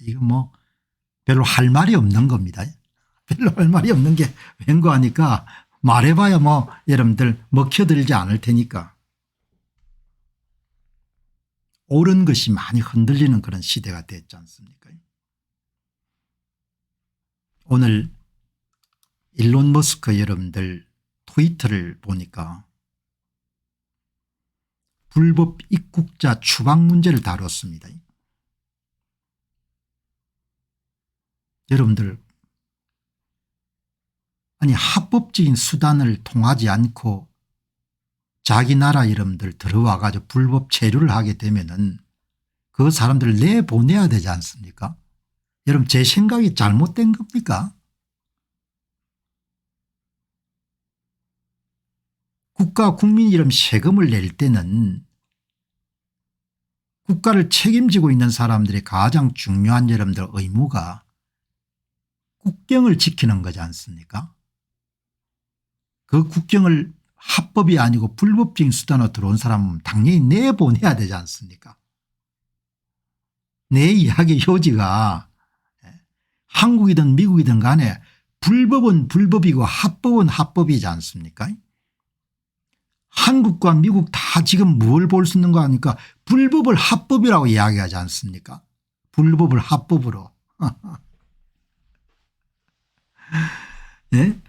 이거 뭐 별로 할 말이 없는 겁니다. 별로 할 말이 없는 게 왠고 하니까 말해봐야 뭐 여러분들 먹혀들지 않을 테니까. 옳은 것이 많이 흔들리는 그런 시대가 됐지 않습니까? 오늘 일론 머스크 여러분들 트위터를 보니까 불법 입국자 추방 문제를 다뤘습니다. 여러분들 아니 합법적인 수단을 통하지 않고 자기 나라 여러분들 들어와 가지고 불법 체류를 하게 되면은 그 사람들을 내보내야 되지 않습니까? 여러분 제 생각이 잘못된 겁니까? 국가 국민 이름 세금을 낼 때는 국가를 책임지고 있는 사람들의 가장 중요한 여러분들 의무가 국경을 지키는 거지 않습니까? 그 국경을 합법이 아니고 불법적인 수단으로 들어온 사람은 당연히 내보내야 되지 않습니까? 내 이야기의 요지가 한국이든 미국이든 간에 불법은 불법이고 합법은 합법이지 않습니까? 한국과 미국 다 지금 뭘 볼 수 있는 거 아닙니까? 불법을 합법이라고 이야기하지 않습니까? 불법을 합법으로. 네?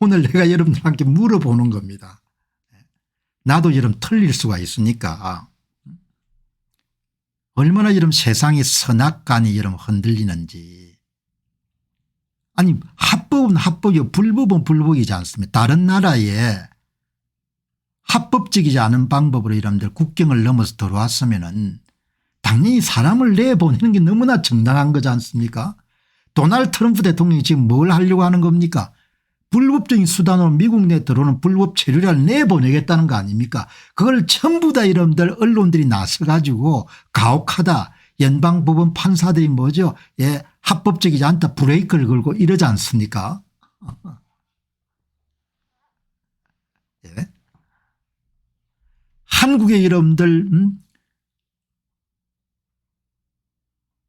오늘 내가 여러분들한테 물어보는 겁니다. 나도 여러분 틀릴 수가 있으니까 얼마나 여러분 세상의 선악간이 여러분 흔들리는지. 아니 합법은 합법이고 불법은 불법이지 않습니까? 다른 나라에 합법적이지 않은 방법으로 여러분들 국경을 넘어서 들어왔으면은 당연히 사람을 내보내는 게 너무나 정당한 거지 않습니까? 도널드 트럼프 대통령이 지금 뭘 하려고 하는 겁니까? 불법적인 수단으로 미국 내에 들어오는 불법 체류자를 내보내겠다는 거 아닙니까? 그걸 전부 다 여러분들 언론들이 나서 가지고 가혹하다. 연방법원 판사들이 뭐죠? 예, 합법적이지 않다 브레이크를 걸고 이러지 않습니까? 예. 한국의 여러분들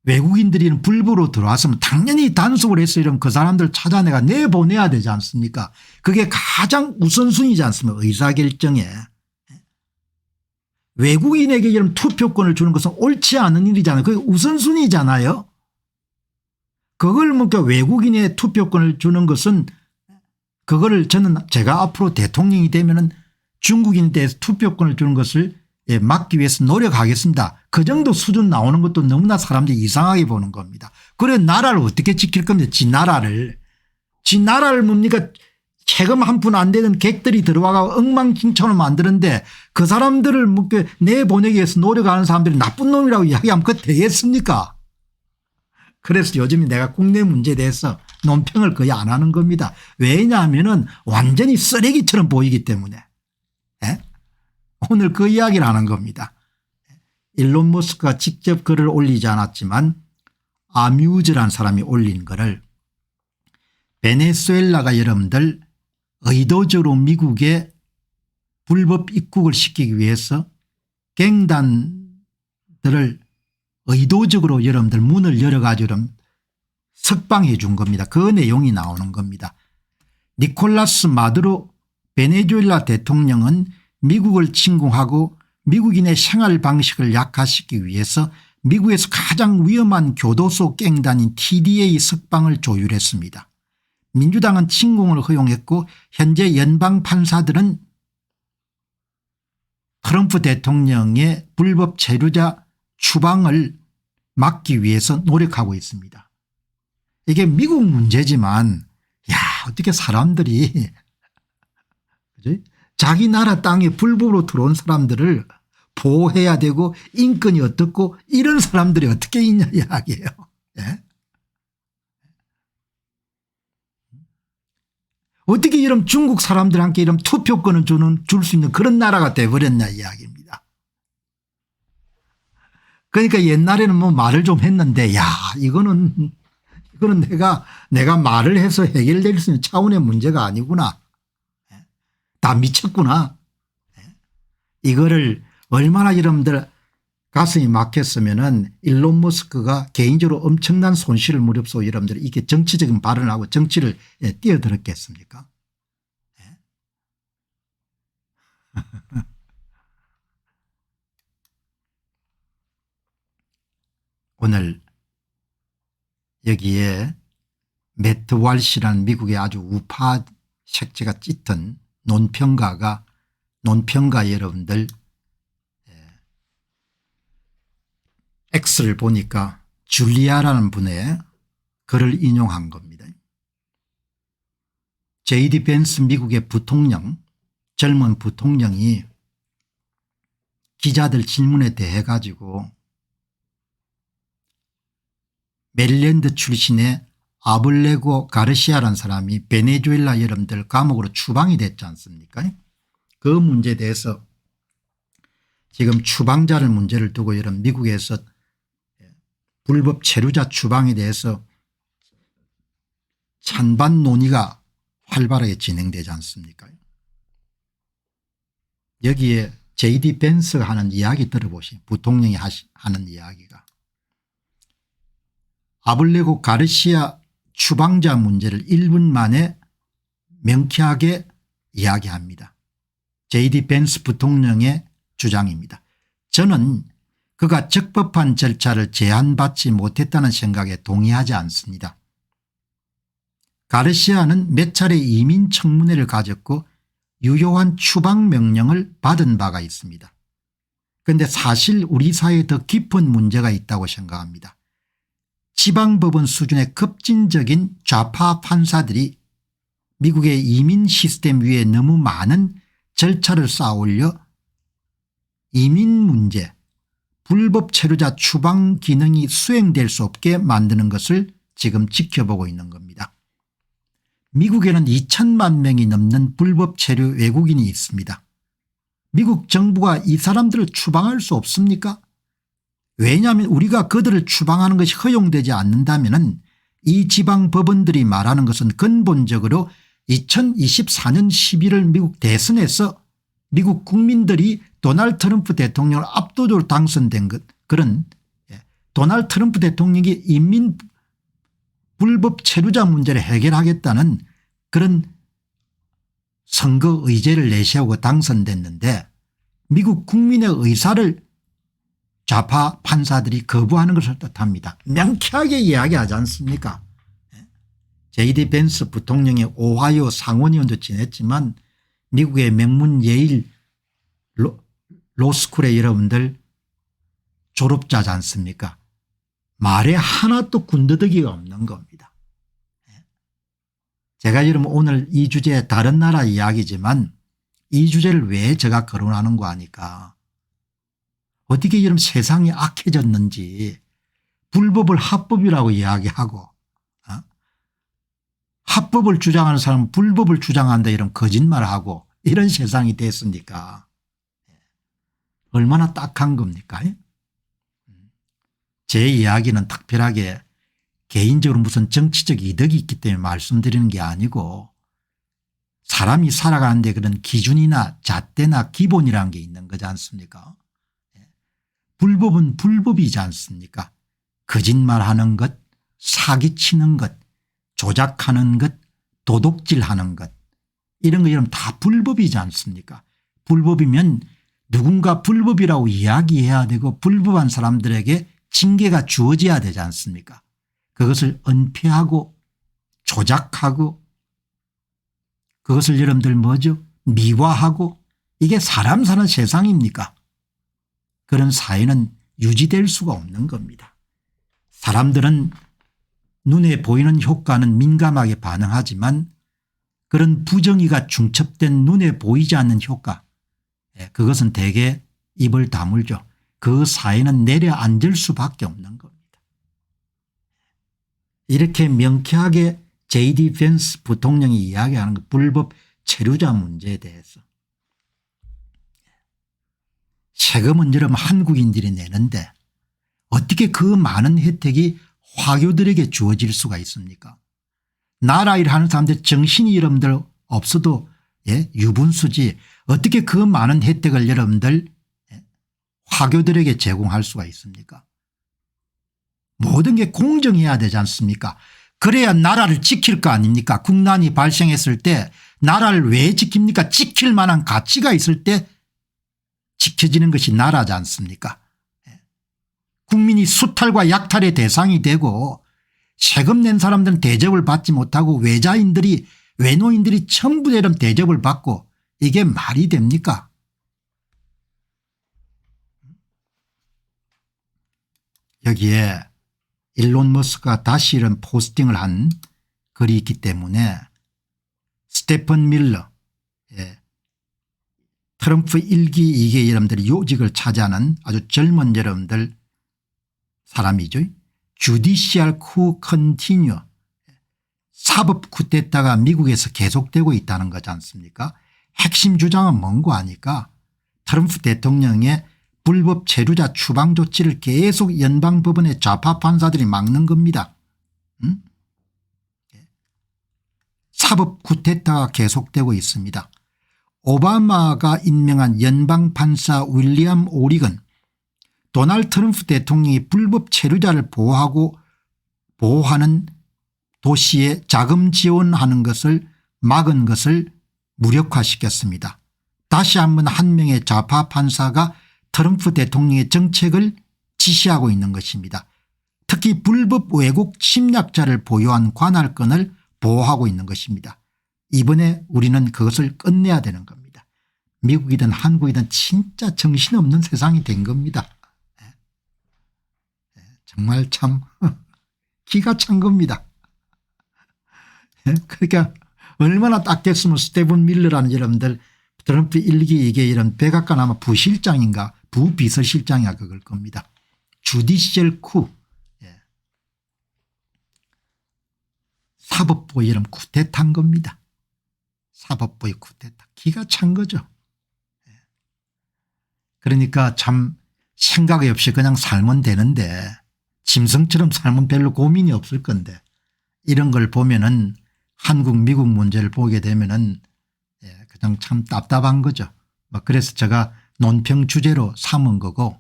외국인들이 불법으로 들어왔으면 당연히 단속을 해서 이런 그 사람들 찾아내가 내보내야 되지 않습니까? 그게 가장 우선순위지 않습니까? 의사결정에. 외국인에게 이런 투표권을 주는 것은 옳지 않은 일이잖아요. 그게 우선순위잖아요. 그걸 뭐 외국인의 투표권을 주는 것은 그거를 저는 제가 앞으로 대통령이 되면은 중국인에 대해서 투표권을 주는 것을 막기 위해서 노력하겠습니다. 그 정도 수준 나오는 것도 너무나 사람들이 이상하게 보는 겁니다. 그래 나라를 어떻게 지킬 겁니까? 지 나라를 뭡니까? 세금 한 푼 안 되는 객들이 들어와가 엉망진창으로 만드는데 그 사람들을 내보내기 위해서 노력하는 사람들이 나쁜 놈이라고 이야기하면 그거 되겠습니까? 그래서 요즘 내가 국내 문제에 대해서 논평을 거의 안 하는 겁니다. 왜냐하면 완전히 쓰레기처럼 보이기 때문에. 예? 오늘 그 이야기를 하는 겁니다. 일론 머스크가 직접 글을 올리지 않았지만 아뮤즈라는 사람이 올린 글을 베네수엘라가 여러분들 의도적으로 미국에 불법 입국을 시키기 위해서 갱단들을 의도적으로 여러분들 문을 열어가지고 석방해 준 겁니다. 그 내용이 나오는 겁니다. 니콜라스 마두로 베네수엘라 대통령은 미국을 침공하고 미국인의 생활 방식을 약화시키기 위해서 미국에서 가장 위험한 교도소 갱단인 TDA 석방을 조율했습니다. 민주당은 침공을 허용했고 현재 연방 판사들은 트럼프 대통령의 불법 체류자 추방을 막기 위해서 노력하고 있습니다. 이게 미국 문제지만 야 어떻게 사람들이 그치? 자기 나라 땅에 불법으로 들어온 사람들을 보호해야 되고 인권이 어떻고 이런 사람들이 어떻게 있냐 이야기예요. 예? 어떻게 이런 중국 사람들한테 이런 투표권을 줄 수 있는 그런 나라가 돼버렸냐 이야기입니다. 그러니까 옛날에는 뭐 말을 좀 했는데 야 이거는 내가 말을 해서 해결될 수 있는 차원의 문제가 아니구나. 다 미쳤구나. 이거를 얼마나 여러분들 가슴이 막혔으면은 일론 머스크가 개인적으로 엄청난 손실을 무릅쓰고 여러분들 이게 정치적인 발언을 하고 정치를 뛰어들었겠습니까? 오늘 여기에 매트 walsh라는 미국의 아주 우파 색채가 짙은 논평가 여러분들 X를 보니까 줄리아라는 분의 글을 인용한 겁니다. J.D. 벤스 미국의 부통령, 젊은 부통령이 기자들 질문에 대해 가지고 메릴랜드 출신의 아블레고 가르시아라는 사람이 베네수엘라 여러분들 감옥으로 추방이 됐지 않습니까? 그 문제에 대해서 지금 추방자를 문제를 두고 여러분 미국에서 불법 체류자 추방에 대해서 찬반 논의가 활발하게 진행되지 않습니까? 여기에 J.D. 벤스가 하는 이야기 들어보시죠. 부통령이 하는 이야기가. 아블레고 가르시아 추방자 문제를 1분 만에 명쾌하게 이야기합니다. J.D. 벤스 부통령의 주장입니다. 저는 그가 적법한 절차를 제한받지 못했다는 생각에 동의하지 않습니다. 가르시아는 몇 차례 이민 청문회를 가졌고 유효한 추방 명령을 받은 바가 있습니다. 그런데 사실 우리 사회에 더 깊은 문제가 있다고 생각합니다. 지방법원 수준의 급진적인 좌파 판사들이 미국의 이민 시스템 위에 너무 많은 절차를 쌓아올려 이민 문제, 불법 체류자 추방 기능이 수행될 수 없게 만드는 것을 지금 지켜보고 있는 겁니다. 미국에는 2천만 명이 넘는 불법 체류 외국인이 있습니다. 미국 정부가 이 사람들을 추방할 수 없습니까? 왜냐하면 우리가 그들을 추방하는 것이 허용되지 않는다면 이 지방 법원들이 말하는 것은 근본적으로 2024년 11월 미국 대선에서 미국 국민들이 도널드 트럼프 대통령을 압도적으로 당선된 그런 도널드 트럼프 대통령이 인민 불법 체류자 문제를 해결하겠다는 그런 선거 의제를 내세우고 당선됐는데 미국 국민의 의사를 좌파 판사들이 거부하는 것을 뜻합니다. 명쾌하게 이야기하지 않습니까? J.D. 벤스 부통령이 오하이오 상원의원도 지냈지만 미국의 명문 예일 로스쿨의 여러분들 졸업자지 않습니까? 말에 하나도 군더더기가 없는 겁니다. 제가 여러분 오늘 이 주제 다른 나라 이야기지만 이 주제를 왜 제가 거론하는 거 아니까 어떻게 이런 세상이 악해졌는지 불법을 합법이라고 이야기하고 합법을 주장하는 사람은 불법을 주장한다 이런 거짓말하고 이런 세상이 됐으니까 얼마나 딱한 겁니까? 제 이야기는 특별하게 개인적으로 무슨 정치적 이득이 있기 때문에 말씀드리는 게 아니고 사람이 살아가는데 그런 기준이나 잣대나 기본이라는 게 있는 거지 않습니까? 불법은 불법이지 않습니까? 거짓말하는 것, 사기치는 것, 조작하는 것, 도둑질하는 것 이런 거 여러분 다 불법이지 않습니까? 불법이면 누군가 불법이라고 이야기해야 되고 불법한 사람들에게 징계가 주어져야 되지 않습니까? 그것을 은폐하고 조작하고 그것을 여러분들 뭐죠? 미화하고 이게 사람 사는 세상입니까? 그런 사회는 유지될 수가 없는 겁니다. 사람들은 눈에 보이는 효과는 민감하게 반응하지만 그런 부정의가 중첩된 눈에 보이지 않는 효과 그것은 대개 입을 다물죠. 그 사회는 내려앉을 수밖에 없는 겁니다. 이렇게 명쾌하게 J.D. 벤스 부통령이 이야기하는 그 불법 체류자 문제에 대해서 세금은 여러분 한국인들이 내는데 어떻게 그 많은 혜택이 화교들에게 주어질 수가 있습니까? 나라 일하는 사람들 정신이 여러분들 없어도 유분수지 어떻게 그 많은 혜택을 여러분들 화교들에게 제공할 수가 있습니까? 모든 게 공정해야 되지 않습니까? 그래야 나라를 지킬 거 아닙니까? 국난이 발생했을 때 나라를 왜 지킵니까? 지킬 만한 가치가 있을 때 지켜지는 것이 나라지 않습니까? 국민이 수탈과 약탈의 대상이 되고 세금 낸 사람들은 대접을 받지 못하고 외노인들이 전부 이런 대접을 받고 이게 말이 됩니까? 여기에 일론 머스크가 다시 이런 포스팅을 한 글이 있기 때문에 스테픈 밀러, 트럼프 1기 2기 여러분들이 요직을 차지하는 아주 젊은 여러분들 사람이죠. 주디시얼 쿠 컨티뉴, 사법 쿠데타가 미국에서 계속되고 있다는 거지 않습니까? 핵심 주장은 뭔고 하니까 트럼프 대통령의 불법 체류자 추방 조치를 계속 연방법원의 좌파 판사들이 막는 겁니다. 사법 쿠데타가 계속되고 있습니다. 오바마가 임명한 연방판사 윌리엄 오리건, 도널드 트럼프 대통령이 불법 체류자를 보호하는 도시에 자금 지원하는 것을 막은 것을 무력화시켰습니다. 다시 한번 한 명의 좌파 판사가 트럼프 대통령의 정책을 지시하고 있는 것입니다. 특히 불법 외국 침략자를 보유한 관할권을 보호하고 있는 것입니다. 이번에 우리는 그것을 끝내야 되는 겁니다. 미국이든 한국이든 진짜 정신없는 세상이 된 겁니다. 정말 참 기가 찬 겁니다. 그러니까 얼마나 딱 됐으면 스테븐 밀러라는 여러분들 트럼프 1기 이게 이런 백악관 아마 부실장인가 부비서실장이야 그걸 겁니다. 주디시얼 쿠, 사법부의 이런 쿠데타인 겁니다. 사법부의 쿠데타 기가 찬 거죠. 그러니까 참 생각이 없이 그냥 살면 되는데 짐승처럼 살면 별로 고민이 없을 건데 이런 걸 보면은 한국 미국 문제를 보게 되면은 그냥 참 답답한 거죠. 그래서 제가 논평 주제로 삼은 거고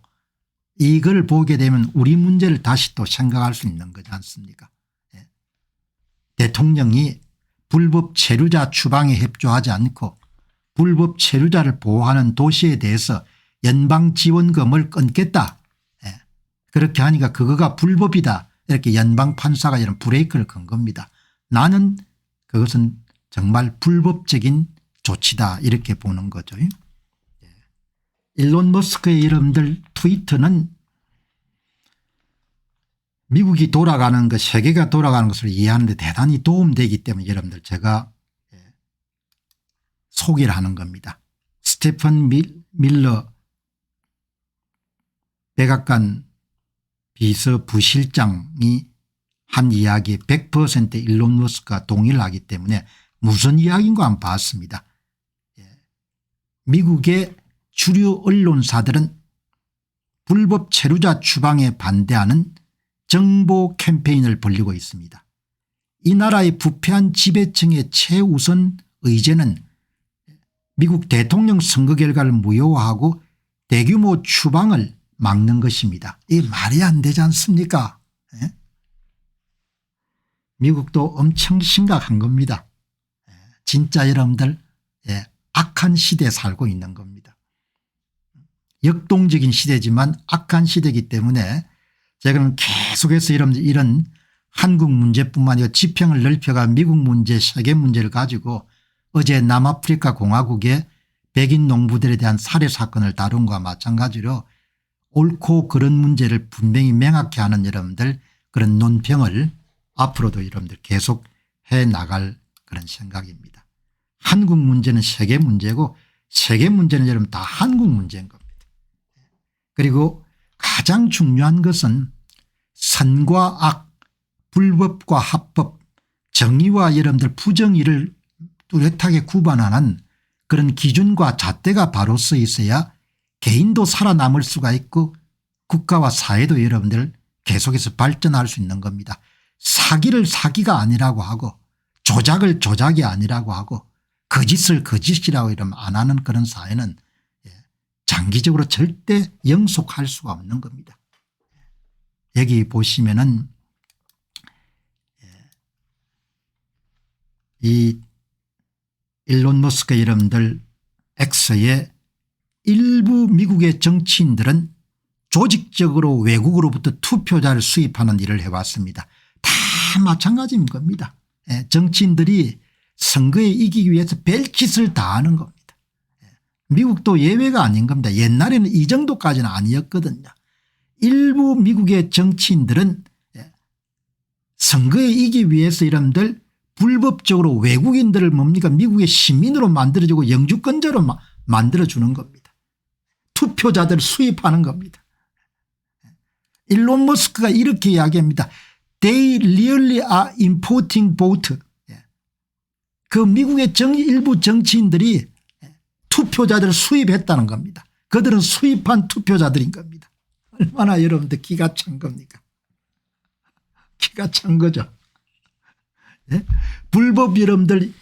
이걸 보게 되면 우리 문제를 다시 또 생각할 수 있는 거지 않습니까? 대통령이 불법 체류자 추방에 협조하지 않고 불법 체류자를 보호하는 도시에 대해서 연방 지원금을 끊겠다. 그렇게 하니까 그거가 불법이다. 이렇게 연방 판사가 이런 브레이크를 건 겁니다. 나는 그것은 정말 불법적인 조치다 이렇게 보는 거죠. 일론 머스크의 여러분들 트위터는 미국이 돌아가는 것 세계가 돌아가는 것을 이해하는 데 대단히 도움되기 때문에 여러분들 제가 소개를 하는 겁니다. 스테픈 밀러 백악관 비서부실장이 한 이야기에 100% 일론 머스크가 동의를 하기 때문에 무슨 이야기인가 한번 봤습니다. 미국의 주류 언론사들은 불법 체류자 추방에 반대하는 정보 캠페인을 벌이고 있습니다. 이 나라의 부패한 지배층의 최우선 의제는 미국 대통령 선거 결과를 무효화하고 대규모 추방을 막는 것입니다. 이게 말이 안 되지 않습니까? 미국도 엄청 심각한 겁니다. 진짜 여러분들 악한 시대에 살고 있는 겁니다. 역동적인 시대지만 악한 시대이기 때문에 제가 계속해서 이런 한국 문제뿐만 아니라 지평을 넓혀가 미국 문제 세계 문제를 가지고 어제 남아프리카 공화국의 백인 농부들에 대한 살해 사건을 다룬 것과 마찬가지로 옳고 그런 문제를 분명히 명확히 하는 여러분들 그런 논평을 앞으로도 여러분들 계속 해 나갈 그런 생각입니다. 한국 문제는 세계 문제고 세계 문제는 여러분 다 한국 문제인 겁니다. 그리고 가장 중요한 것은 선과 악, 불법과 합법, 정의와 여러분들 부정의를 뚜렷하게 구분하는 그런 기준과 잣대가 바로 써 있어야 개인도 살아남을 수가 있고 국가와 사회도 여러분들 계속해서 발전할 수 있는 겁니다. 사기를 사기가 아니라고 하고 조작을 조작이 아니라고 하고 거짓을 거짓이라고 이러면 안 하는 그런 사회는 장기적으로 절대 영속할 수가 없는 겁니다. 여기 보시면은 이 일론 머스크 여러분들 X의 일부 미국의 정치인들은 조직적으로 외국으로부터 투표자를 수입하는 일을 해왔습니다. 다 마찬가지인 겁니다. 정치인들이 선거에 이기기 위해서 별짓을 다 하는 겁니다. 미국도 예외가 아닌 겁니다. 옛날에는 이 정도까지는 아니었거든요. 일부 미국의 정치인들은 선거에 이기기 위해서 여러분들 불법적으로 외국인들을 뭡니까 미국의 시민으로 만들어주고 영주권자로 만들어주는 겁니다. 투표자들을 수입하는 겁니다. 일론 머스크가 이렇게 이야기합니다. They really are importing vote. 그 미국의 일부 정치인들이 투표자들을 수입했다는 겁니다. 그들은 수입한 투표자들인 겁니다. 얼마나 여러분들 기가 찬 겁니까? 기가 찬 거죠. 예? 불법 여러분들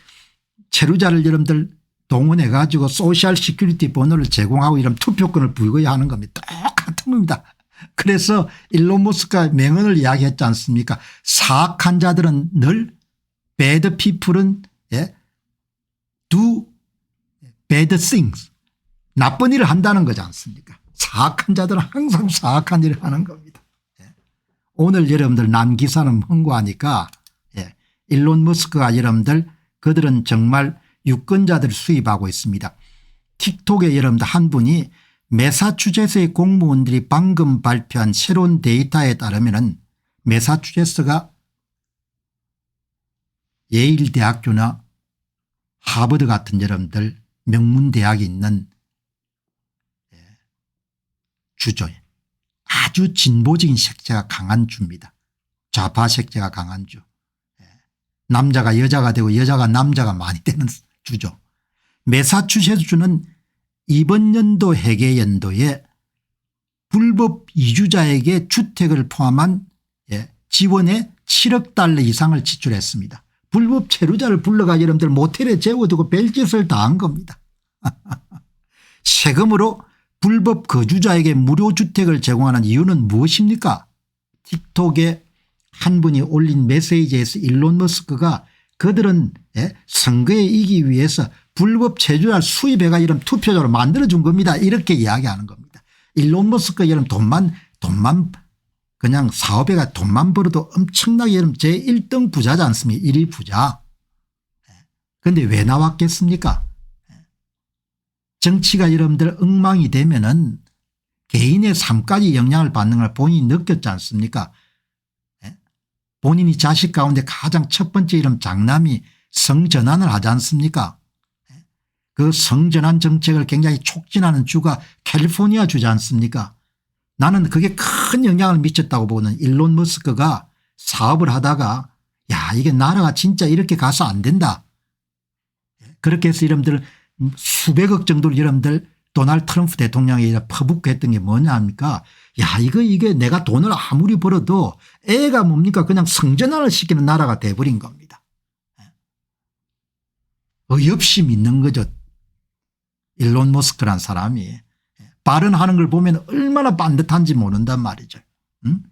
체류자를 여러분들 동원해 가지고 소셜 시큐리티 번호를 제공하고 이런 투표권을 부여하는 겁니다. 똑같은 겁니다. 그래서 일론 머스크가 명언을 이야기했지 않습니까? 사악한 자들은 늘 bad people은 do bad things. 나쁜 일을 한다는 거지 않습니까? 사악한 자들은 항상 사악한 일을 하는 겁니다. 오늘 여러분들 난 기사는 홍보하니까 일론 머스크가 여러분들 그들은 정말 유권자들을 수입하고 있습니다. 틱톡에 여러분들 한 분이 매사추세츠의 공무원들이 방금 발표한 새로운 데이터에 따르면 매사추세츠가 예일대학교나 하버드 같은 여러분들 명문대학이 있는 주죠. 아주 진보적인 색채가 강한 주입니다. 좌파 색채가 강한 주. 남자가 여자가 되고 여자가 남자가 많이 되는 주죠. 매사추세츠주는 이번 연도 회계연도에 불법 이주자에게 주택을 포함한 지원에 7억 달러 이상을 지출했습니다. 불법 체류자를 불러가 여러분들 모텔에 재워두고 별짓을 다 한 겁니다. 세금으로 불법 거주자에게 무료 주택을 제공하는 이유는 무엇입니까? 틱톡에 한 분이 올린 메시지에서 일론 머스크가 그들은 선거에 이기기 위해서 불법 체류자를 수입해가 이런 투표자로 만들어준 겁니다. 이렇게 이야기하는 겁니다. 일론 머스크가 이런 돈만 그냥 사업에가 돈만 벌어도 엄청나게 여러분 제1등 부자지 않습니까? 1위 부자. 그런데 왜 나왔겠습니까? 정치가 여러분들 엉망이 되면은 개인의 삶까지 영향을 받는 걸 본인이 느꼈지 않습니까? 본인이 자식 가운데 가장 첫 번째 이름 장남이 성전환을 하지 않습니까? 그 성전환 정책을 굉장히 촉진하는 주가 캘리포니아 주지 않습니까? 나는 그게 큰 영향을 미쳤다고 보는 일론 머스크가 사업을 하다가 야 이게 나라가 진짜 이렇게 가서 안 된다. 그렇게 해서 여러분들 수백억 정도를 여러분들 도널드 트럼프 대통령이 퍼붓게 게 뭐냐 합니까? 야 이게 내가 돈을 아무리 벌어도 애가 뭡니까 그냥 성전환을 시키는 나라가 돼버린 겁니다. 어이없이 믿는 거죠. 일론 머스크란 사람이. 발언하는 걸 보면 얼마나 반듯한지 모른단 말이죠. 응?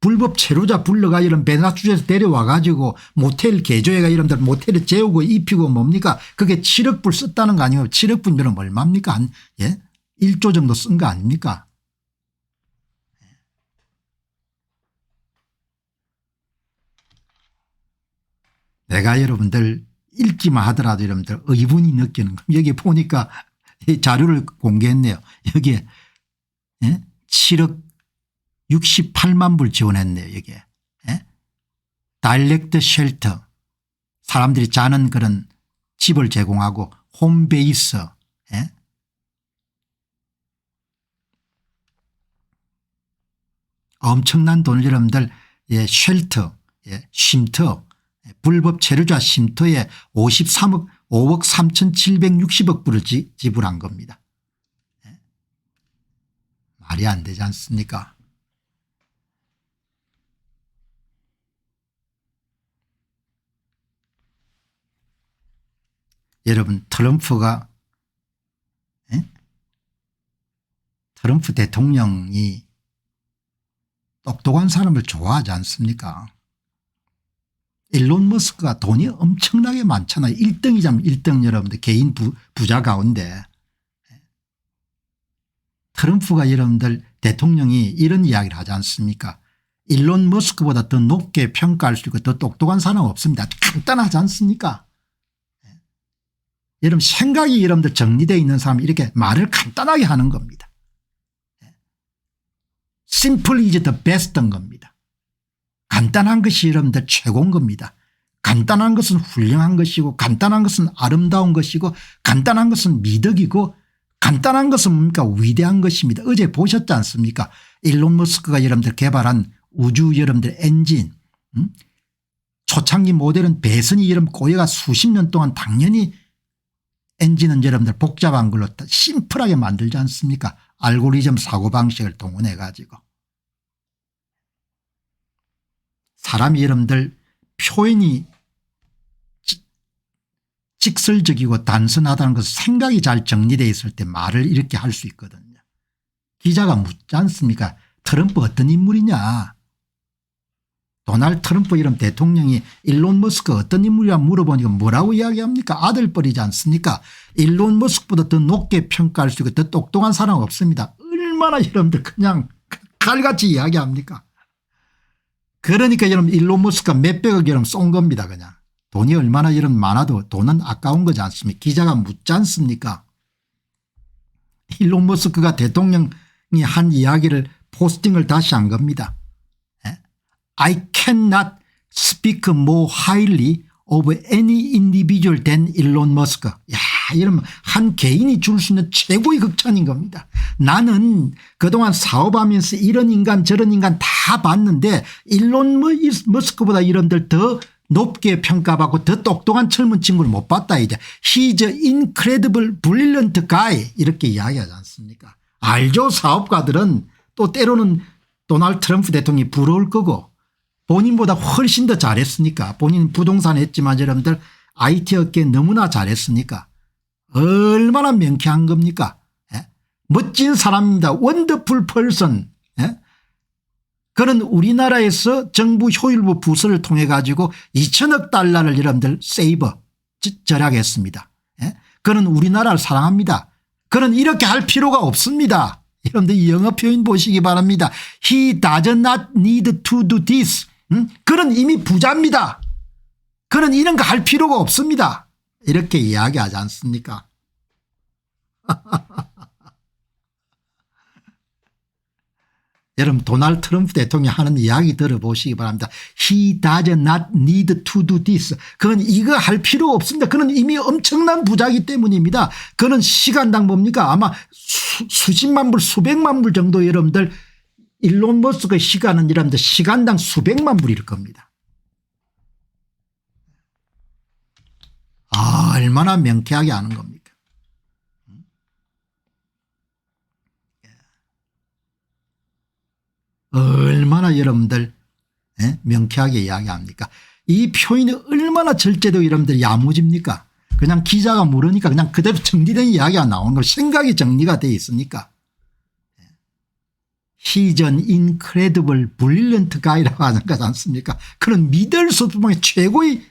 불법 체류자 불러가 이런 매사추세츠 데려와 가지고 모텔 개조해가 이런들 모텔에 재우고 입히고 뭡니까 그게 7억 불 썼다는 거 아니에요. 7억 불이면 얼마입니까? 한 1조 정도 쓴 거 아닙니까? 내가 여러분들 읽기만 하더라도 여러분들 의문이 느끼는 거. 여기 보니까 이 자료를 공개했네요. 여기에 7억 68만 불 지원했네요. 여기에. 다이렉트 쉘터 사람들이 자는 그런 집을 제공하고 홈베이스 엄청난 돈을 여러분들 쉘터 쉼터 불법 체류자 쉼터에 53억 5억 3,760억 불을 지불한 겁니다. 말이 안 되지 않습니까? 여러분 트럼프가 트럼프 대통령이 똑똑한 사람을 좋아하지 않습니까? 일론 머스크가 돈이 엄청나게 많잖아요. 1등이자면 1등 여러분들 개인 부자 가운데. 트럼프가 여러분들 대통령이 이런 이야기를 하지 않습니까? 일론 머스크보다 더 높게 평가할 수 있고 더 똑똑한 사람은 없습니다. 간단하지 않습니까? 여러분 생각이 여러분들 정리되어 있는 사람이 이렇게 말을 간단하게 하는 겁니다. Simple is the best인 겁니다. 간단한 것이 여러분들 최고인 겁니다. 간단한 것은 훌륭한 것이고 간단한 것은 아름다운 것이고 간단한 것은 미덕이고 간단한 것은 뭡니까 위대한 것입니다. 어제 보셨지 않습니까? 일론 머스크가 여러분들 개발한 우주 여러분들 엔진 초창기 모델은 배선이 여러분 고여가 수십 년 동안 당연히 엔진은 여러분들 복잡한 걸로 심플하게 만들지 않습니까? 알고리즘 사고방식을 동원해 가지고. 사람이 여러분들 표현이 직설적이고 단순하다는 것은 생각이 잘 정리되어 있을 때 말을 이렇게 할 수 있거든요. 기자가 묻지 않습니까? 트럼프 어떤 인물이냐. 도널드 트럼프 이런 대통령이 일론 머스크 어떤 인물이라 물어보니까 뭐라고 이야기합니까? 아들뻘이지 않습니까? 일론 머스크보다 더 높게 평가할 수 있고 더 똑똑한 사람 없습니다. 얼마나 여러분들 그냥 칼같이 이야기합니까? 그러니까 여러분 일론 머스크가 몇백억 여러분 쏜 겁니다. 그냥 돈이 얼마나 여러분 많아도 돈은 아까운 거지 않습니까? 기자가 묻지 않습니까? 일론 머스크가 대통령이 한 이야기를 포스팅을 다시 한 겁니다. I cannot speak more highly of any individual than Elon Musk. 야, 이러면 한 개인이 줄 수 있는 최고의 극찬인 겁니다. 나는 그동안 사업하면서 이런 인간 저런 인간 다 봤는데 일론 머스크보다 이런들 더 높게 평가받고 더 똑똑한 젊은 친구를 못 봤다 이제. He's an incredible brilliant guy 이렇게 이야기하지 않습니까? 알죠. 사업가들은 또 때로는 도널드 트럼프 대통령이 부러울 거고 본인보다 훨씬 더 잘했으니까. 본인은 부동산 했지만 여러분들 IT 업계 너무나 잘했으니까 얼마나 명쾌한 겁니까? 예? 멋진 사람입니다. 원더풀 펄슨. 예? 그는 우리나라에서 정부 효율부 부서를 통해 가지고 2천억 달러를 여러분들 세이버 절약했습니다. 예? 그는 우리나라를 사랑합니다. 그는 이렇게 할 필요가 없습니다. 여러분들 이 영어 표현 보시기 바랍니다. He does not need to do this. 그는 이미 부자입니다. 그는 이런 거 할 필요가 없습니다. 이렇게 이야기하지 않습니까? 여러분 도널드 트럼프 대통령이 하는 이야기 들어보시기 바랍니다. He does not need to do this. 그는 이거 할 필요 없습니다. 그는 이미 엄청난 부자이기 때문입니다. 그는 시간당 뭡니까 아마 수십만 불 수백만 불 정도 여러분들 일론 머스크의 시간은 여러분들 시간당 수백만 불일 겁니다. 아 얼마나 명쾌하게 하는 겁니까? 얼마나 여러분들 명쾌하게 이야기합니까? 이 표현이 얼마나 절제되고 여러분들 야무집니까? 그냥 기자가 물으니까 그냥 그대로 정리된 이야기가 나오는 거 생각이 정리가 되어 있으니까. He's an incredible brilliant guy라고 하는 거지 않습니까? 그런 믿을 수 없는 최고의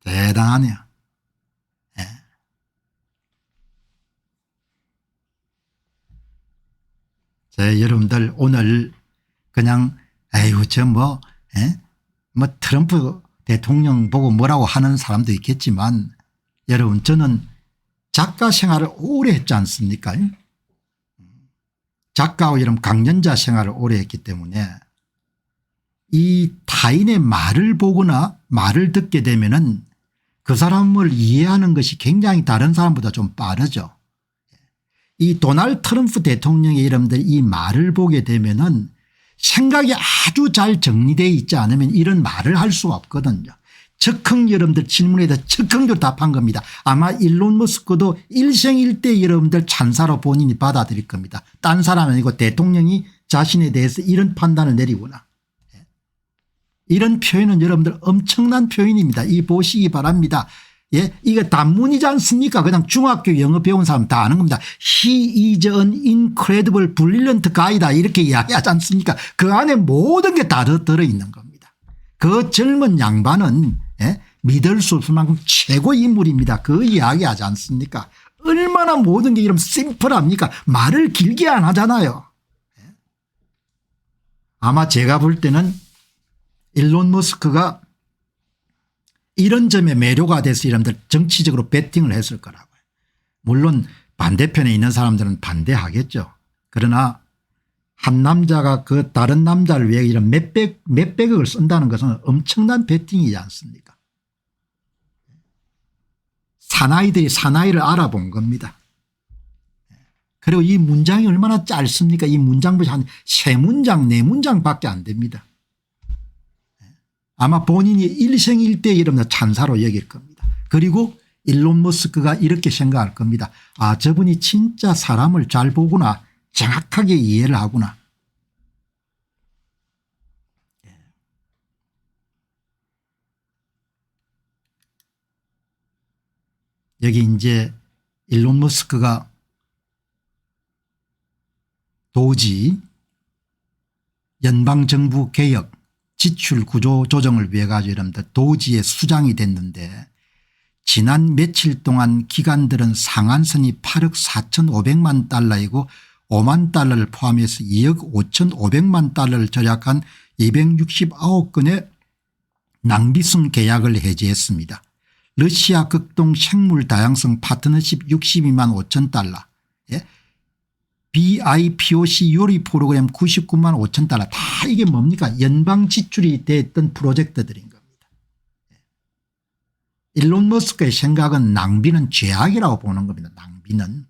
대단하네요. 여러분들 오늘 그냥 아이고 저 뭐 트럼프 대통령 보고 뭐라고 하는 사람도 있겠지만 여러분 저는 작가 생활을 오래 했지 않습니까? 작가와 여러분 강연자 생활을 오래 했기 때문에 이 타인의 말을 보거나 말을 듣게 되면은 그 사람을 이해하는 것이 굉장히 다른 사람보다 좀 빠르죠. 이 도널드 트럼프 대통령의 여러분들 이 말을 보게 되면은 생각이 아주 잘 정리되어 있지 않으면 이런 말을 할 수가 없거든요. 즉흥 여러분들 질문에 대해 즉흥적으로 답한 겁니다. 아마 일론 머스크도 일생일대 여러분들 찬사로 본인이 받아들일 겁니다. 딴 사람이 아니고 대통령이 자신에 대해서 이런 판단을 내리구나. 이런 표현은 여러분들 엄청난 표현입니다. 이 보시기 바랍니다. 예, 이게 단문이지 않습니까? 그냥 중학교 영어 배운 사람 다 아는 겁니다. He is an incredible brilliant guy다 이렇게 이야기하지 않습니까? 그 안에 모든 게 다 들어있는 겁니다. 그 젊은 양반은 예, 믿을 수 없을 만큼 최고 인물입니다. 그 이야기하지 않습니까? 얼마나 모든 게 이런 심플합니까? 말을 길게 안 하잖아요. 아마 제가 볼 때는 일론 머스크가 이런 점에 매료가 돼서 이름들 정치적으로 배팅을 했을 거라고요. 물론 반대편에 있는 사람들은 반대하겠죠. 그러나 한 남자가 그 다른 남자를 위해 이런 몇백억을 쓴다는 것은 엄청난 배팅이지 않습니까? 사나이들이 사나이를 알아본 겁니다. 그리고 이 문장이 얼마나 짧습니까? 이 문장도 한 3문장 4문장밖에 안 됩니다. 아마 본인이 일생일대 이러면 찬사로 여길 겁니다. 그리고 일론 머스크가 이렇게 생각할 겁니다. 아, 저분이 진짜 사람을 잘 보구나. 정확하게 이해를 하구나. 여기 이제 일론 머스크가 도지 연방정부 개혁 지출 구조 조정을 위해 가지고 이럽니다. 도지의 수장이 됐는데 지난 며칠 동안 기관들은 상한선이 8억 4,500만 달러이고 5만 달러를 포함해서 2억 5,500만 달러를 절약한 269건의 낭비성 계약을 해지했습니다. 러시아 극동 생물 다양성 파트너십 62만 5천 달러, 예? BIPOC 요리 프로그램 99만 5천 달러 다 이게 뭡니까? 연방 지출이 됐던 프로젝트들인 겁니다. 일론 머스크의 생각은 낭비는 죄악이라고 보는 겁니다. 낭비는.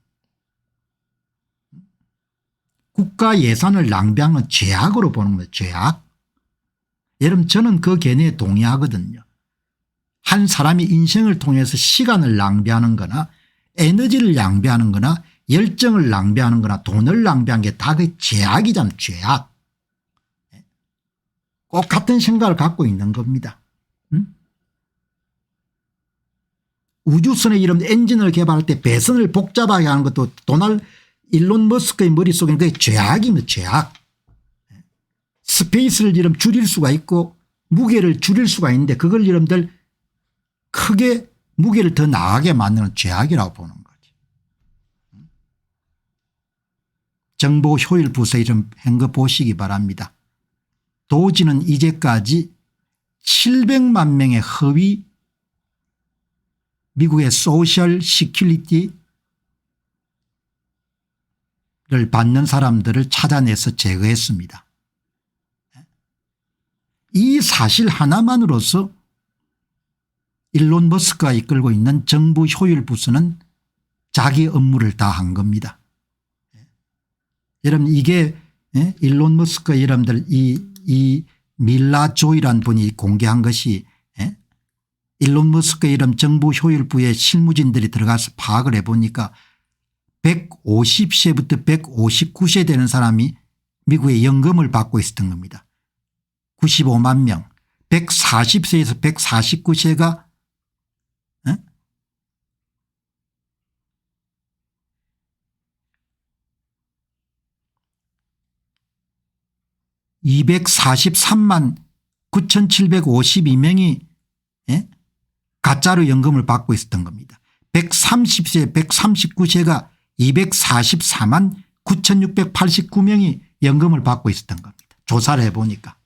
국가 예산을 낭비하는 건 죄악으로 보는 겁니다. 죄악. 여러분 저는 그 견해에 동의하거든요. 한 사람이 인생을 통해서 시간을 낭비하는 거나 에너지를 낭비하는 거나 열정을 낭비하는 거나 돈을 낭비한 게 다 그 죄악이잖아요. 죄악. 꼭 같은 생각을 갖고 있는 겁니다. 우주선에 이런 엔진을 개발할 때 배선을 복잡하게 하는 것도 일론 머스크의 머릿속에는 그게 죄악입니다. 죄악. 스페이스를 이름 줄일 수가 있고 무게를 줄일 수가 있는데 그걸 여러분들 크게 무게를 더 나가게 만드는 죄악이라고 보는 거죠. 정보 효율 부서에 좀 한 거 보시기 바랍니다. 도지는 이제까지 700만 명의 허위 미국의 소셜 시큐리티를 받는 사람들을 찾아내서 제거했습니다. 이 사실 하나만으로서 일론 머스크가 이끌고 있는 정부 효율 부서는 자기 업무를 다 한 겁니다. 여러분 이게 일론 머스크 여러분들 이 밀라 조이란 분이 공개한 것이 일론 머스크 이런 정부 효율부의 실무진들이 들어가서 파악을 해보니까 150세부터 159세 되는 사람이 미국의 연금을 받고 있었던 겁니다. 95만 명 140세에서 149세가 243만 9,752명이 가짜로 연금을 받고 있었던 겁니다. 130세 139세가 244만 9,689명이 연금을 받고 있었던 겁니다. 조사를 해보니까.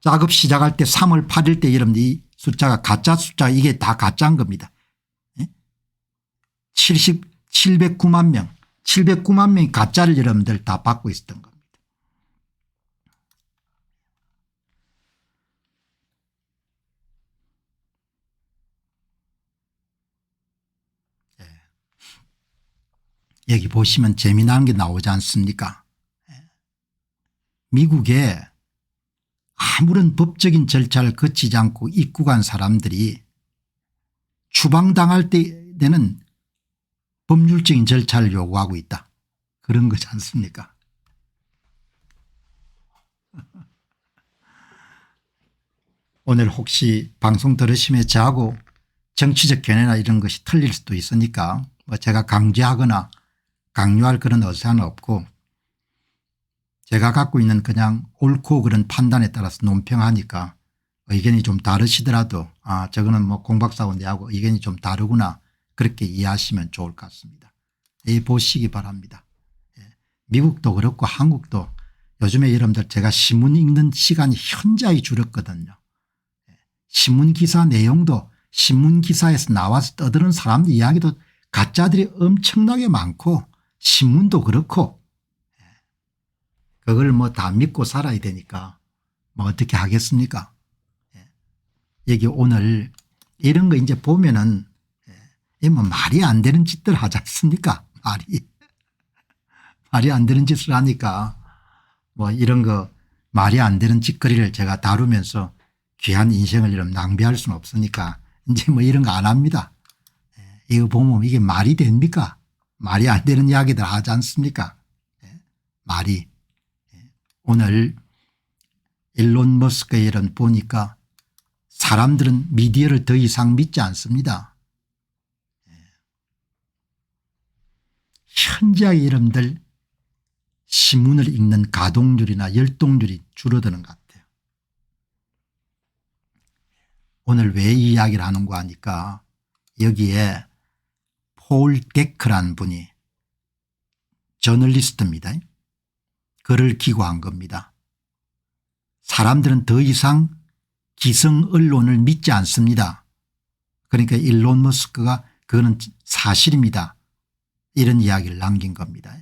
작업 시작할 때 3월 8일 때 여러분 이 숫자가 가짜 숫자 이게 다 가짜인 겁니다. 709만 명 709만 명이 가짜를 여러분들 다 받고 있었던 겁니다. 여기 보시면 재미난 게 나오지 않습니까? 미국에 아무런 법적인 절차를 거치지 않고 입국한 사람들이 추방당할 때는 법률적인 절차를 요구하고 있다. 그런 거지 않습니까? 오늘 혹시 방송 들으시면 저하고 정치적 견해나 이런 것이 틀릴 수도 있으니까 뭐 제가 강제하거나 강요할 그런 의사는 없고 제가 갖고 있는 그냥 옳고 그런 판단에 따라서 논평하니까 의견이 좀 다르시더라도 저거는 뭐 공박사고 내하고 의견이 좀 다르구나 그렇게 이해하시면 좋을 것 같습니다. 보시기 바랍니다. 미국도 그렇고 한국도 요즘에 여러분들 제가 신문 읽는 시간이 현저히 줄었거든요. 신문기사 내용도 신문기사에서 나와서 떠드는 사람들 이야기도 가짜들이 엄청나게 많고 신문도 그렇고 그걸 뭐 다 믿고 살아야 되니까 뭐 어떻게 하겠습니까? 여기 오늘 이런 거 이제 보면은 뭐 말이 안 되는 짓들 하지 않습니까? 말이 안 되는 짓을 하니까 뭐 이런 거 말이 안 되는 짓거리를 제가 다루면서 귀한 인생을 이런 낭비할 수는 없으니까 이제 뭐 이런 거 안 합니다. 이거 보면 이게 말이 됩니까? 말이 안 되는 이야기들 하지 않습니까? 말이. 오늘 일론 머스크의 일은 보니까 사람들은 미디어를 더 이상 믿지 않습니다. 현저하게 여러분들 신문을 읽는 가동률이나 열동률이 줄어드는 것 같아요. 오늘 왜 이 이야기를 하는가 하니까 여기에 폴 데크라는 분이 저널리스트입니다. 글을 기고한 겁니다. 사람들은 더 이상 기성 언론을 믿지 않습니다. 그러니까 일론 머스크가 그거는 사실입니다. 이런 이야기를 남긴 겁니다.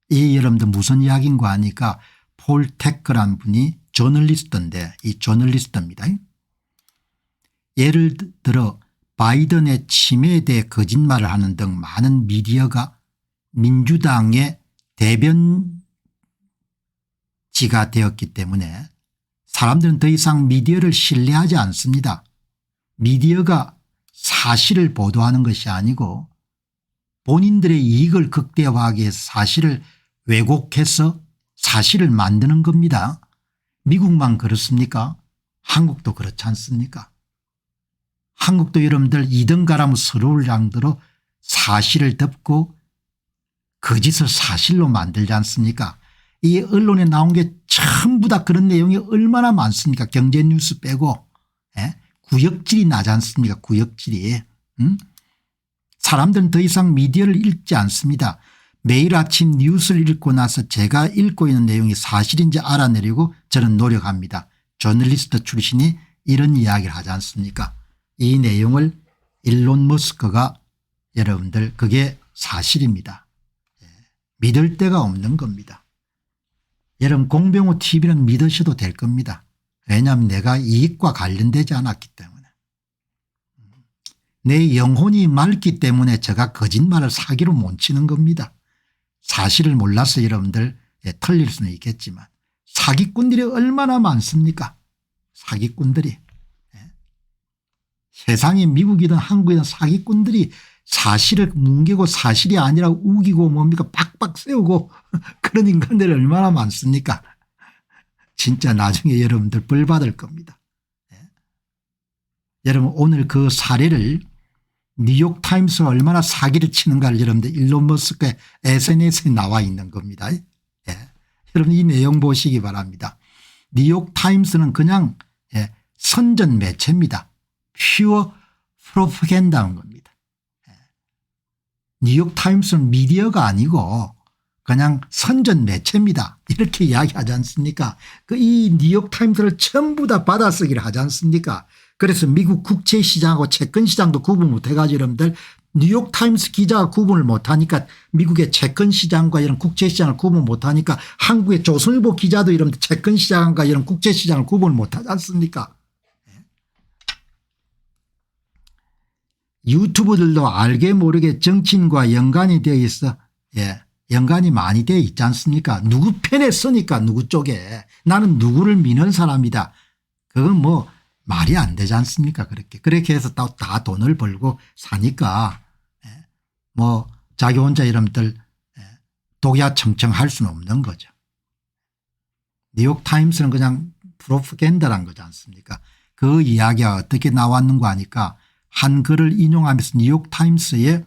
이 여러분들 무슨 이야기인가 하니까 폴 데크라는 분이 저널리스트인데 이 저널리스트입니다. 예를 들어 바이든의 침해에 대해 거짓말을 하는 등 많은 미디어가 민주당의 대변지가 되었기 때문에 사람들은 더 이상 미디어를 신뢰하지 않습니다. 미디어가 사실을 보도하는 것이 아니고 본인들의 이익을 극대화하기 위해서 사실을 왜곡해서 사실을 만드는 겁니다. 미국만 그렇습니까? 한국도 그렇지 않습니까? 한국도 여러분들 2등 가라면 서러울 정도로 사실을 덮고 거짓을 사실로 만들지 않습니까? 이 언론에 나온 게 전부 다 그런 내용이 얼마나 많습니까? 경제뉴스 빼고. 구역질이 나지 않습니까? 구역질이. 사람들은 더 이상 미디어를 읽지 않습니다. 매일 아침 뉴스를 읽고 나서 제가 읽고 있는 내용이 사실인지 알아내려고 저는 노력합니다. 저널리스트 출신이 이런 이야기를 하지 않습니까? 이 내용을 일론 머스크가 여러분들 그게 사실입니다. 믿을 데가 없는 겁니다. 여러분 공병호 TV는 믿으셔도 될 겁니다. 왜냐하면 내가 이익과 관련되지 않았기 때문에. 내 영혼이 맑기 때문에 제가 거짓말을 사기로 못 치는 겁니다. 사실을 몰라서 여러분들 틀릴 수는 있겠지만 사기꾼들이 얼마나 많습니까? 사기꾼들이. 세상에 미국이든 한국이든 사기꾼들이 사실을 뭉개고 사실이 아니라 우기고 뭡니까 빡빡 세우고 그런 인간들이 얼마나 많습니까? 진짜 나중에 여러분들 벌 받을 겁니다. 여러분 오늘 그 사례를 뉴욕타임스가 얼마나 사기를 치는가를 여러분들 일론 머스크의 SNS에 나와 있는 겁니다. 여러분 이 내용 보시기 바랍니다. 뉴욕타임스는 그냥 선전 매체입니다. 퓨어 프로파간다인 겁니다. 뉴욕타임스는 미디어가 아니고 그냥 선전 매체입니다. 이렇게 이야기하지 않습니까? 이 뉴욕타임스를 전부 다 받아쓰기를 하지 않습니까? 그래서 미국 국채시장하고 채권시장도 구분 못해가지고 여러분들 뉴욕타임스 기자가 구분을 못하니까 미국의 채권시장과 이런 국채시장을 구분 못하니까 한국의 조선일보 기자도 이런 채권시장과 이런 국채시장을 구분을 못하지 않습니까? 유튜브들도 알게 모르게 정치인과 연관이 되어 있어. 연관이 많이 되어 있지 않습니까? 누구 편에 서니까 누구 쪽에. 나는 누구를 믿는 사람이다. 그건 뭐 말이 안 되지 않습니까? 그렇게 해서 다 돈을 벌고 사니까 뭐 자기 혼자 이름들 독야청청 할 수는 없는 거죠. 뉴욕타임스는 그냥 프로파간다란 거지 않습니까? 그 이야기가 어떻게 나왔는가 하니까 한 글을 인용하면서 뉴욕타임스에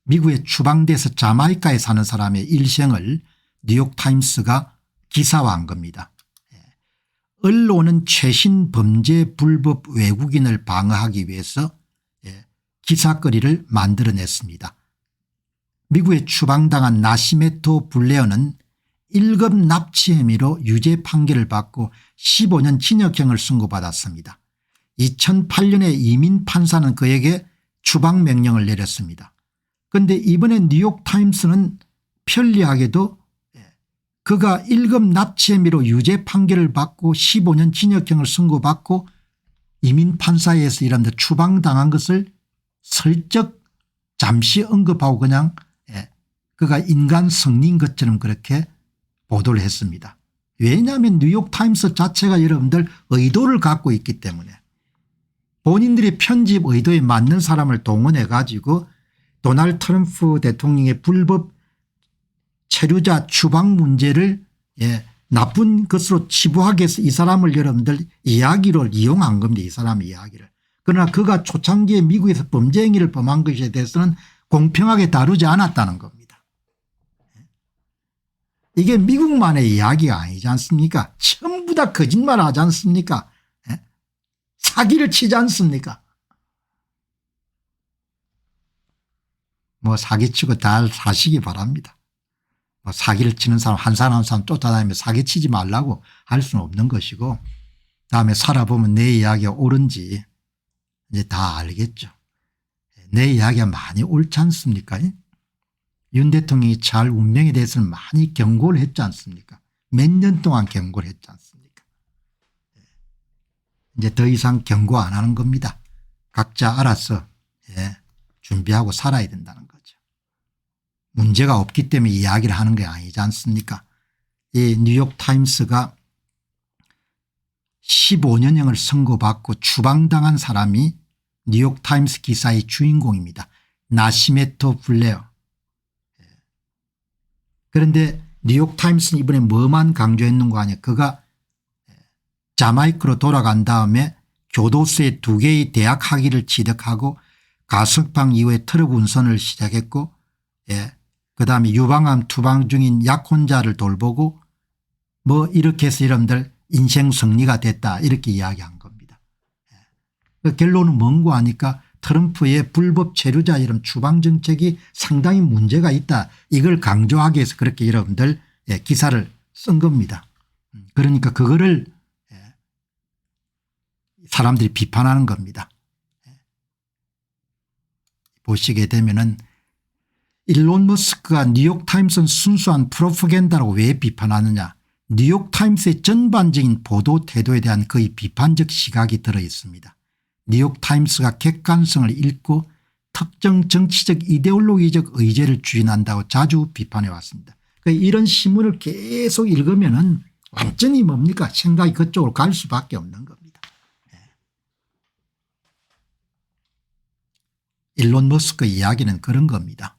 미국의 추방돼서 자마이카에 사는 사람의 일생을 뉴욕타임스가 기사화한 겁니다. 언론은 최신 범죄 불법 외국인을 방어하기 위해서 기사거리를 만들어냈습니다. 미국에 추방당한 나시메토 블레어는 1급 납치 혐의로 유죄 판결을 받고 15년 징역형을 선고받았습니다. 2008년에 이민 판사는 그에게 추방 명령을 내렸습니다. 그런데 이번에 뉴욕타임스는 편리하게도 그가 1급 납치 혐의로 유죄 판결을 받고 15년 징역형을 선고받고 이민 판사에서 이런데 추방당한 것을 슬쩍 잠시 언급하고 그냥 그가 인간 성리인 것처럼 그렇게 보도를 했습니다. 왜냐하면 뉴욕타임스 자체가 여러분들 의도를 갖고 있기 때문에 본인들이 편집 의도에 맞는 사람을 동원해 가지고 도널드 트럼프 대통령의 불법 체류자 추방 문제를 나쁜 것으로 치부하기 위해서 이 사람을 여러분들 이야기로 이용한 겁니다. 이 사람의 이야기를. 그러나 그가 초창기에 미국에서 범죄 행위를 범한 것에 대해서는 공평하게 다루지 않았다는 겁니다. 이게 미국만의 이야기가 아니지 않습니까? 전부 다 거짓말을 하지 않습니까? 사기를 치지 않습니까? 뭐 사기치고 잘 사시기 바랍니다. 뭐 사기를 치는 사람 한 사람 한 사람 쫓아다니며 사기치지 말라고 할 수는 없는 것이고 다음에 살아보면 내 이야기가 옳은지 이제 다 알겠죠. 내 이야기가 많이 옳지 않습니까? 윤 대통령이 잘 운명에 대해서는 많이 경고를 했지 않습니까? 몇 년 동안 경고를 했지 않습니까? 이제 더 이상 경고 안 하는 겁니다. 각자 알아서 준비하고 살아야 된다는 거죠. 문제가 없기 때문에 이야기를 하는 게 아니지 않습니까? 이 뉴욕타임스가 15년형을 선고받고 추방당한 사람이 뉴욕타임스 기사의 주인공입니다. 나시메토 블레어. 그런데 뉴욕타임스는 이번에 뭐만 강조했는가 하냐. 그가 자마이카로 돌아간 다음에 교도소에 2개의 대학 학위를 취득하고 가석방 이후에 트럭 운전을 시작했고 그다음에 유방암 투방 중인 약혼자를 돌보고 뭐 이렇게 해서 여러분들 인생 승리가 됐다 이렇게 이야기한 겁니다. 그 결론은 뭔고 하니까 트럼프의 불법 체류자 이런 추방 정책이 상당히 문제가 있다. 이걸 강조하기 위해서 그렇게 여러분들 기사를 쓴 겁니다. 그러니까 그거를 사람들이 비판하는 겁니다. 보시게 되면은 일론 머스크가 뉴욕타임스는 순수한 프로파간다라고 왜 비판하느냐. 뉴욕타임스의 전반적인 보도 태도에 대한 거의 비판적 시각이 들어 있습니다. 뉴욕타임스가 객관성을 잃고 특정 정치적 이데올로기적 의제를 주인한다고 자주 비판해 왔습니다. 이런 신문을 계속 읽으면은 완전히 뭡니까 생각이 그쪽으로 갈 수밖에 없는 겁니다. 일론 머스크 이야기는 그런 겁니다.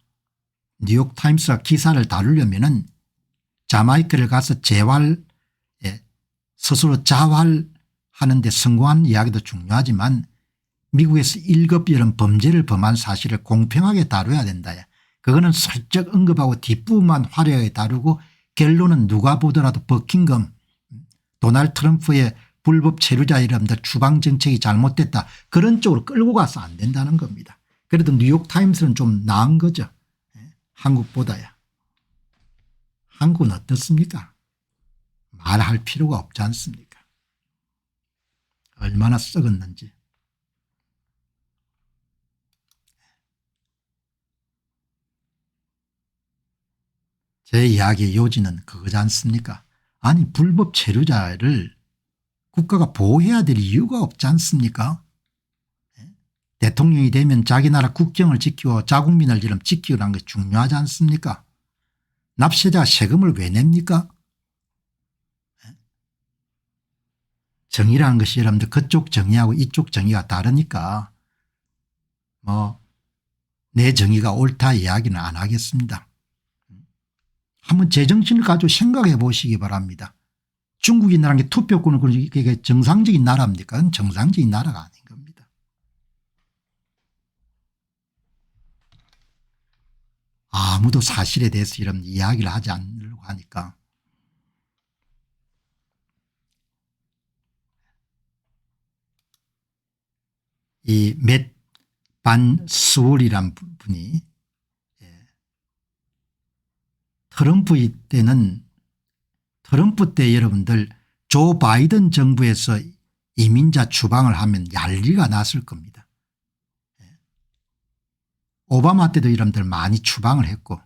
뉴욕타임스가 기사를 다루려면은 자마이카를 가서 스스로 자활하는 데 성공한 이야기도 중요하지만 미국에서 1급 이런 범죄를 범한 사실을 공평하게 다뤄야 된다. 그거는 슬쩍 언급하고 뒷부분만 화려하게 다루고 결론은 누가 보더라도 버킹엄 도널드 트럼프의 불법 체류자 이름들 추방 정책이 잘못됐다. 그런 쪽으로 끌고 가서 안 된다는 겁니다. 그래도 뉴욕타임스는 좀 나은 거죠. 한국보다야. 한국은 어떻습니까? 말할 필요가 없지 않습니까? 얼마나 썩었는지. 제 이야기의 요지는 그거지 않습니까? 아니 불법 체류자를 국가가 보호해야 될 이유가 없지 않습니까? 대통령이 되면 자기 나라 국경을 지키고 자국민을 이름 지키라는 게 중요하지 않습니까? 납세자가 세금을 왜 냅니까? 정의라는 것이 여러분들 그쪽 정의하고 이쪽 정의가 다르니까 뭐 내 정의가 옳다 이야기는 안 하겠습니다. 한번 제정신을 가지고 생각해 보시기 바랍니다. 중국이라는 게 투표권을 그게 정상적인 나라입니까? 그건 정상적인 나라가 아닌 겁니다. 아무도 사실에 대해서 이런 이야기를 하지 않으려고 하니까. 이 맷 반 스월이란 분이 트럼프 때 여러분들 조 바이든 정부에서 이민자 추방을 하면 난리가 났을 겁니다. 오바마 때도 여러분들 많이 추방을 했고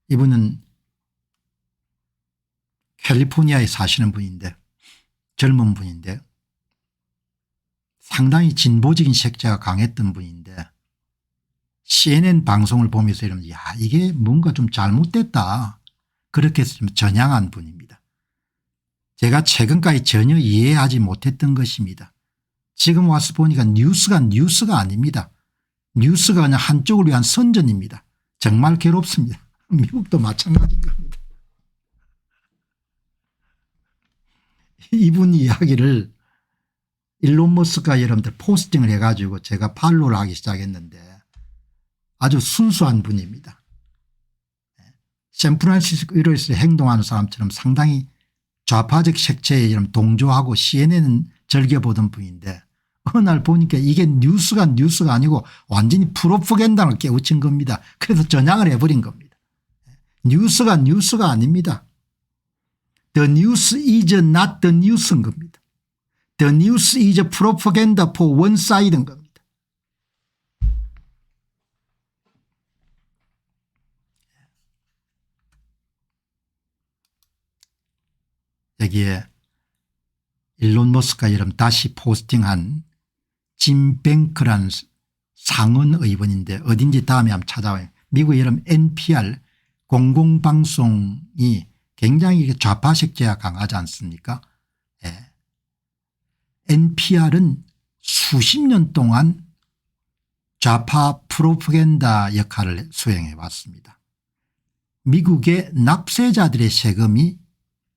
이분은 캘리포니아에 사시는 분인데 젊은 분인데 상당히 진보적인 색채가 강했던 분인데 CNN 방송을 보면서 이러면 야 이게 뭔가 좀 잘못됐다 그렇게 해서 좀 전향한 분입니다. 제가 최근까지 전혀 이해하지 못했던 것입니다. 지금 와서 보니까 뉴스가 아닙니다. 뉴스가 그냥 한쪽을 위한 선전입니다. 정말 괴롭습니다. 미국도 마찬가지인 겁니다. 이분 이야기를 일론 머스크가 여러분들 포스팅을 해가지고 제가 팔로우를 하기 시작했는데 아주 순수한 분입니다. 샌프란시스코에서 행동하는 사람처럼 상당히 좌파적 색채에 이런 동조하고 CNN은 즐겨보던 분인데 어느 날 보니까 이게 뉴스가 아니고 완전히 프로파간다를 깨우친 겁니다. 그래서 전향을 해버린 겁니다. 뉴스가 아닙니다. The news is not the news인 겁니다. The news is propaganda for one side인 겁니다. 여기에 일론 머스크가 여러분 다시 포스팅한 짐 뱅크라는 상원 의원인데 어딘지 다음에 한번 찾아와요. 미국의 여러분 NPR 공공방송이 굉장히 좌파 색채가 강하지 않습니까? 예. NPR은 수십 년 동안 좌파 프로파간다 역할을 수행해 왔습니다. 미국의 납세자들의 세금이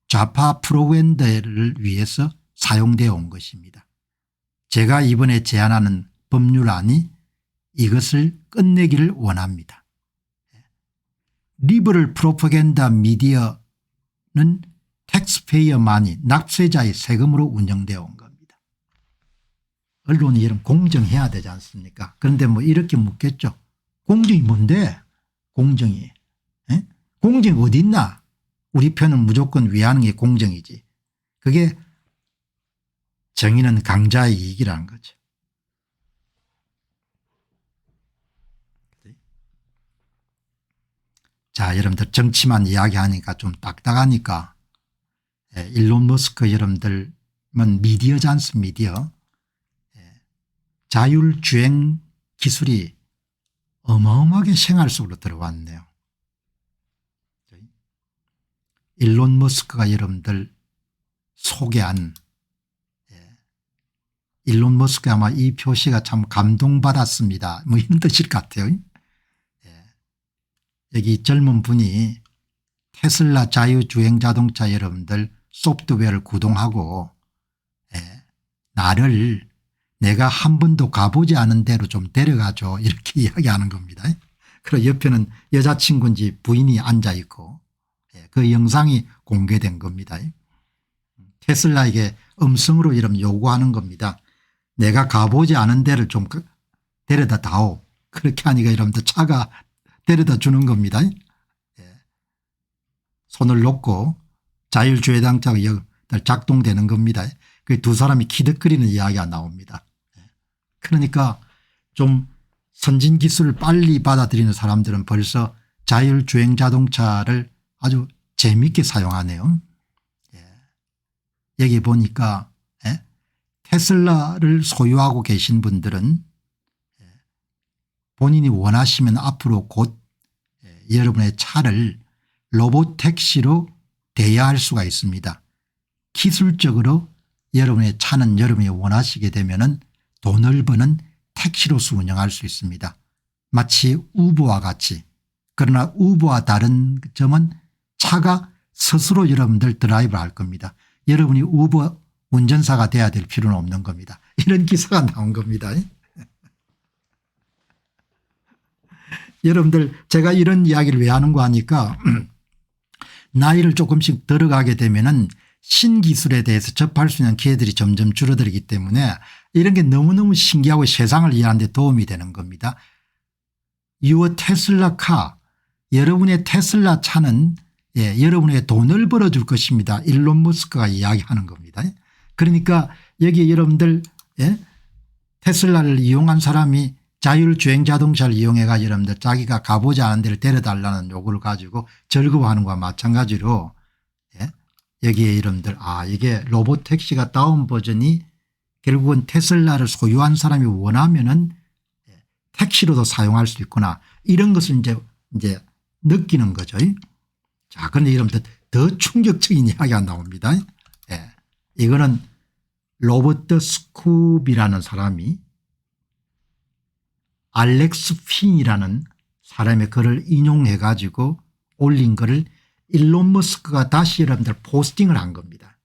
좌파 프로파간다를 위해서 사용되어 온 것입니다. 제가 이번에 제안하는 법률안이 이것을 끝내기를 원합니다. 리버럴 프로파간다 미디어는 텍스페이어만이 납세자의 세금으로 운영되어 온 겁니다. 언론이 이런 공정해야 되지 않습니까? 그런데 뭐 이렇게 묻겠죠. 공정이 뭔데? 공정이. 에? 공정이 어디 있나? 우리 편은 무조건 위하는 게 공정이지. 그게 정의는 강자의 이익이라는 거죠. 자, 여러분들 정치만 이야기하니까 좀 딱딱하니까 일론 머스크 여러분들은 미디어지 않습니까? 미디어. 자율주행 기술이 어마어마하게 생활 속으로 들어왔네요. 일론 머스크가 여러분들 소개한 일론 머스크 아마 이 표시가 참 감동받았습니다. 뭐 이런 뜻일 것 같아요. 여기 젊은 분이 테슬라 자유주행 자동차 여러분들 소프트웨어를 구동하고 나를 내가 한 번도 가보지 않은 데로 좀 데려가줘 이렇게 이야기하는 겁니다. 그리고 옆에는 여자친구인지 부인이 앉아있고 그 영상이 공개된 겁니다. 테슬라에게 음성으로 이런 요구하는 겁니다. 내가 가보지 않은 데를 좀 데려다 다오. 그렇게 하니까 여러분들 차가 데려다 주는 겁니다. 손을 놓고 자율주행장차가 작동되는 겁니다. 그 두 사람이 키득거리는 이야기가 나옵니다. 그러니까 좀 선진 기술을 빨리 받아들이는 사람들은 벌써 자율주행 자동차를 아주 재미있게 사용하네요. 여기 보니까 테슬라를 소유하고 계신 분들은 본인이 원하시면 앞으로 곧 여러분의 차를 로봇택시로 대여할 수가 있습니다. 기술적으로 여러분의 차는 여러분이 원하시게 되면 돈을 버는 택시로서 운영할 수 있습니다. 마치 우버와 같이. 그러나 우버와 다른 점은 차가 스스로 여러분들 드라이브를 할 겁니다. 여러분이 우버 운전사가 돼야 될 필요는 없는 겁니다. 이런 기사가 나온 겁니다. 여러분들 제가 이런 이야기를 왜 하는가 하니까 나이를 조금씩 들어가게 되면은 신기술에 대해서 접할 수 있는 기회들이 점점 줄어들기 때문에 이런 게 너무너무 신기하고 세상을 이해하는 데 도움이 되는 겁니다. Your Tesla car, 여러분의 테슬라 차는 여러분에게 돈을 벌어줄 것입니다. 일론 머스크가 이야기하는 겁니다. 그러니까 여기 여러분들 테슬라를 이용한 사람이 자율주행 자동차를 이용해가 여러분들 자기가 가보지 않은 데를 데려달라는 요구를 가지고 즐거워하는 것과 마찬가지로 여기에 여러분들 이게 로봇택시가 다운 버전이 결국은 테슬라를 소유한 사람이 원하면은 택시로도 사용할 수 있구나 이런 것을 이제 느끼는 거죠. 자, 그런데 여러분들 더 충격적인 이야기가 나옵니다. 이거는 로버트 스쿱이라는 사람이 알렉스 핀이라는 사람의 글을 인용해 가지고 올린 글을 일론 머스크가 다시 여러분들 포스팅을 한 겁니다.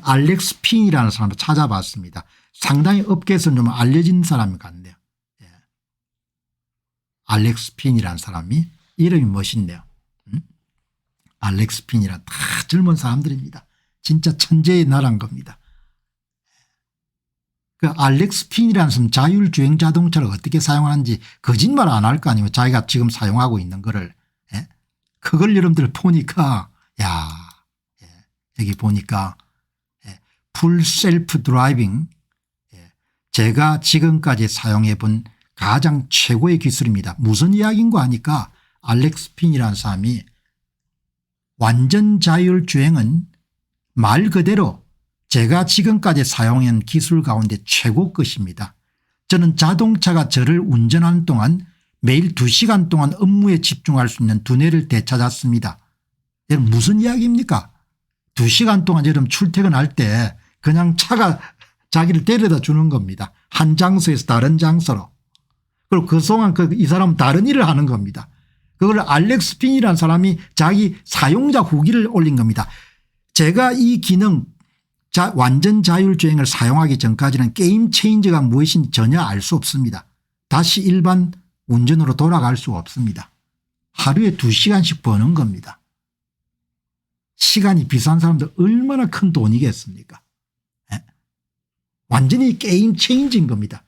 알렉스 핀이라는 사람을 찾아봤습니다. 상당히 업계에서는 좀 알려진 사람 같네요. 알렉스 핀이라는 사람이 이름이 멋있네요. 알렉스 핀이란 다 젊은 사람들입니다. 진짜 천재의 나라인 겁니다. 그 알렉스 핀이라는 사람 자율주행 자동차를 어떻게 사용하는지 거짓말 안 할 거 아니에요. 자기가 지금 사용하고 있는 거를. 그걸 여러분들 보니까 여기 보니까 풀 셀프 드라이빙 제가 지금까지 사용해 본 가장 최고의 기술입니다. 무슨 이야기인가 하니까 알렉스 핀이라는 사람이 완전 자율주행은 말 그대로 제가 지금까지 사용한 기술 가운데 최고 것입니다. 저는 자동차가 저를 운전하는 동안 매일 2시간 동안 업무에 집중할 수 있는 두뇌를 되찾았습니다. 여러분 무슨 이야기입니까? 2시간 동안 여러분 출퇴근할 때 그냥 차가 자기를 데려다 주는 겁니다. 한 장소에서 다른 장소로. 그리고 그 동안 이 사람은 다른 일을 하는 겁니다. 그걸 알렉스 핀이라는 사람이 자기 사용자 후기를 올린 겁니다. 제가 이 기능 완전 자율주행을 사용하기 전까지는 게임 체인저가 무엇인지 전혀 알 수 없습니다. 다시 일반 운전으로 돌아갈 수 없습니다. 하루에 2시간씩 버는 겁니다. 시간이 비싼 사람들 얼마나 큰 돈이겠습니까? 완전히 게임 체인지인 겁니다.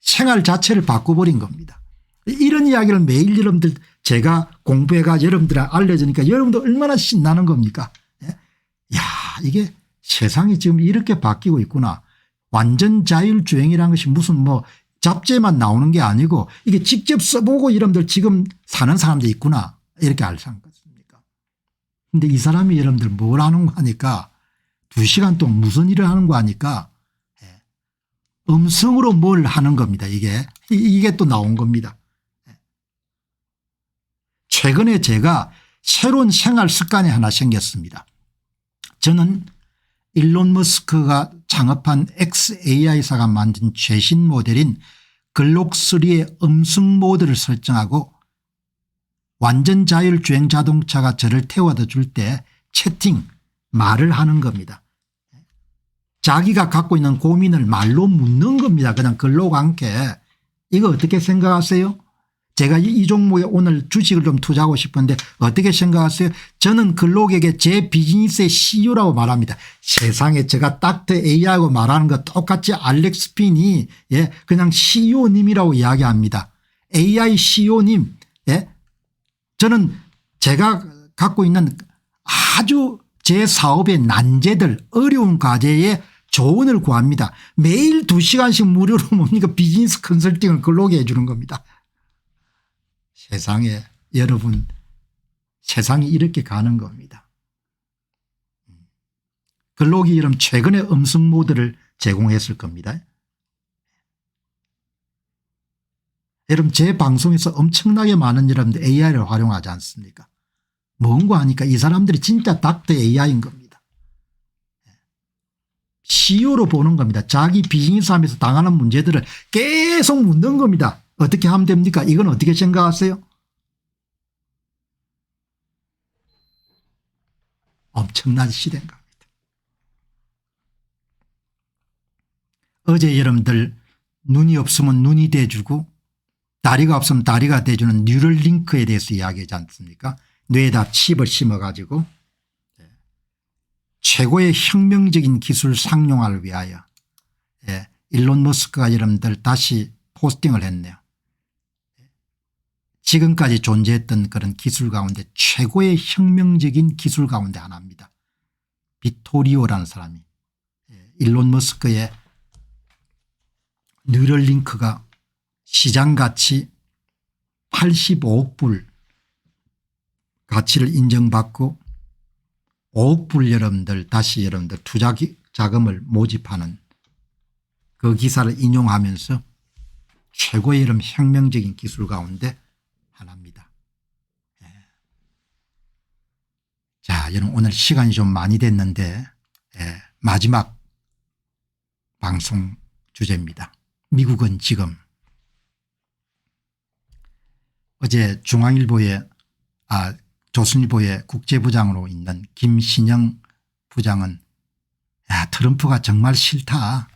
생활 자체를 바꿔버린 겁니다. 이런 이야기를 매일 여러분들 제가 공부해가 여러분들한테 알려주니까 여러분들 얼마나 신나는 겁니까? 야, 이게 세상이 지금 이렇게 바뀌고 있구나. 완전 자율주행이라는 것이 무슨 뭐 잡지에만 나오는 게 아니고 이게 직접 써보고 여러분들 지금 사는 사람도 있구나 이렇게 알 수 있습니까? 그런데 이 사람이 여러분들 뭘 하는 거 하니까 2시간 동안 무슨 일을 하는 거 하니까 음성으로 뭘 하는 겁니다. 이게 또 나온 겁니다. 최근에 제가 새로운 생활 습관이 하나 생겼습니다. 저는 일론 머스크가 창업한 XAI사가 만든 최신 모델인 글록3의 음성 모드를 설정하고 완전 자율주행 자동차가 저를 태워다 줄 때 채팅 말을 하는 겁니다. 자기가 갖고 있는 고민을 말로 묻는 겁니다. 그냥 글로 않게. 이거 어떻게 생각하세요? 제가 이 종목에 오늘 주식을 좀 투자하고 싶은데 어떻게 생각하세요? 저는 글록에게 제 비즈니스의 CEO라고 말합니다. 세상에 제가 닥터 AI하고 말하는 거 똑같이 알렉스 핀이 그냥 CEO님이라고 이야기합니다. AI CEO님. 저는 제가 갖고 있는 아주 제 사업의 난제들 어려운 과제에 조언을 구합니다. 매일 2시간씩 무료로 뭡니까 비즈니스 컨설팅을 글록에 해 주는 겁니다. 세상에 여러분 세상이 이렇게 가는 겁니다. 글록이 여러분 최근에 음성 모드를 제공했을 겁니다. 여러분 제 방송에서 엄청나게 많은 여러분들 AI를 활용하지 않습니까? 뭔가 하니까 이 사람들이 진짜 닥터 AI인 겁니다. CEO로 보는 겁니다. 자기 비즈니스 하면서 당하는 문제들을 계속 묻는 겁니다. 어떻게 하면 됩니까? 이건 어떻게 생각하세요? 엄청난 시대인 겁니다. 어제 여러분들 눈이 없으면 눈이 돼주고 다리가 없으면 다리가 돼주는 뉴럴링크에 대해서 이야기하지 않습니까? 뇌에다 칩을 심어가지고 최고의 혁명적인 기술 상용화를 위하여 일론 머스크가 여러분들 다시 포스팅을 했네요. 지금까지 존재했던 그런 기술 가운데 최고의 혁명적인 기술 가운데 하나입니다. 비토리오라는 사람이 일론 머스크의 뉴럴링크가 시장가치 85억 불 가치를 인정받고 5억 불 여러분들 다시 여러분들 투자 자금을 모집하는 그 기사를 인용하면서 최고의 여러분 혁명적인 기술 가운데 하나입니다. 자, 여러분 오늘 시간이 좀 많이 됐는데 마지막 방송 주제입니다. 미국은 지금 어제 중앙일보에 조선일보의 국제부장으로 있는 김신영 부장은 야, 트럼프가 정말 싫다.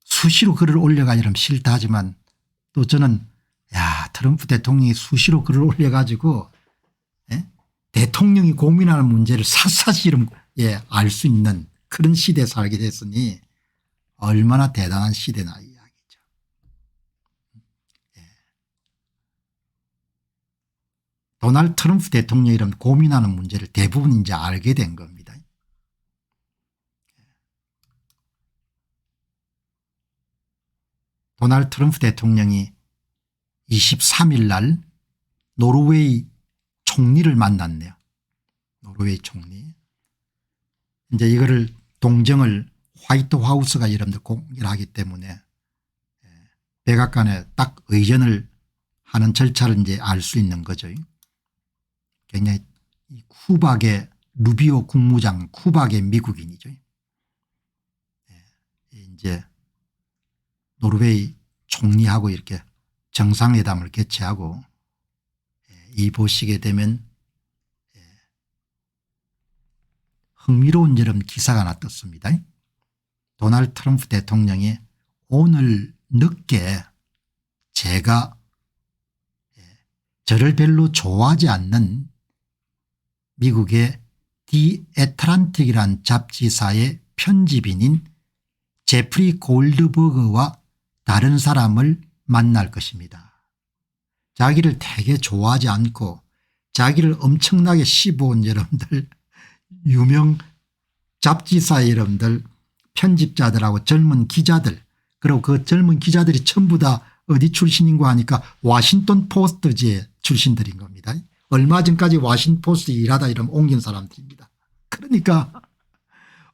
수시로 글을 올려가 이러면 싫다 하지만 또 저는 야, 트럼프 대통령이 수시로 글을 올려가지고 대통령이 고민하는 문제를 샅샅이 알 수 있는 그런 시대에 살게 됐으니 얼마나 대단한 시대나 이야기죠. 도널드 트럼프 대통령이 이런 고민하는 문제를 대부분 이제 알게 된 겁니다. 도널드 트럼프 대통령이 23일 날 노르웨이 총리를 만났네요. 노르웨이 총리. 이제 이거를 동정을 화이트 하우스가 여러분들 공개를 하기 때문에 백악관에 딱 의전을 하는 절차를 이제 알 수 있는 거죠. 굉장히 쿠박의 루비오 국무장 쿠박의 미국인이죠. 이제 노르웨이 총리하고 이렇게 정상회담을 개최하고 이 보시게 되면 흥미로운 여름 기사가 하나 떴습니다. 도널드 트럼프 대통령이 오늘 늦게 제가 저를 별로 좋아하지 않는 미국의 디 애틀란틱이라는 잡지사의 편집인인 제프리 골드버그와 다른 사람을 만날 것입니다. 자기를 되게 좋아하지 않고 자기를 엄청나게 씹어온 여러분들 유명 잡지사 여러분들 편집자들하고 젊은 기자들 그리고 그 젊은 기자들이 전부 다 어디 출신인가 하니까 워싱턴 포스트지의 출신들인 겁니다. 얼마 전까지 워싱턴 포스트 일하다 이러면 옮긴 사람들입니다. 그러니까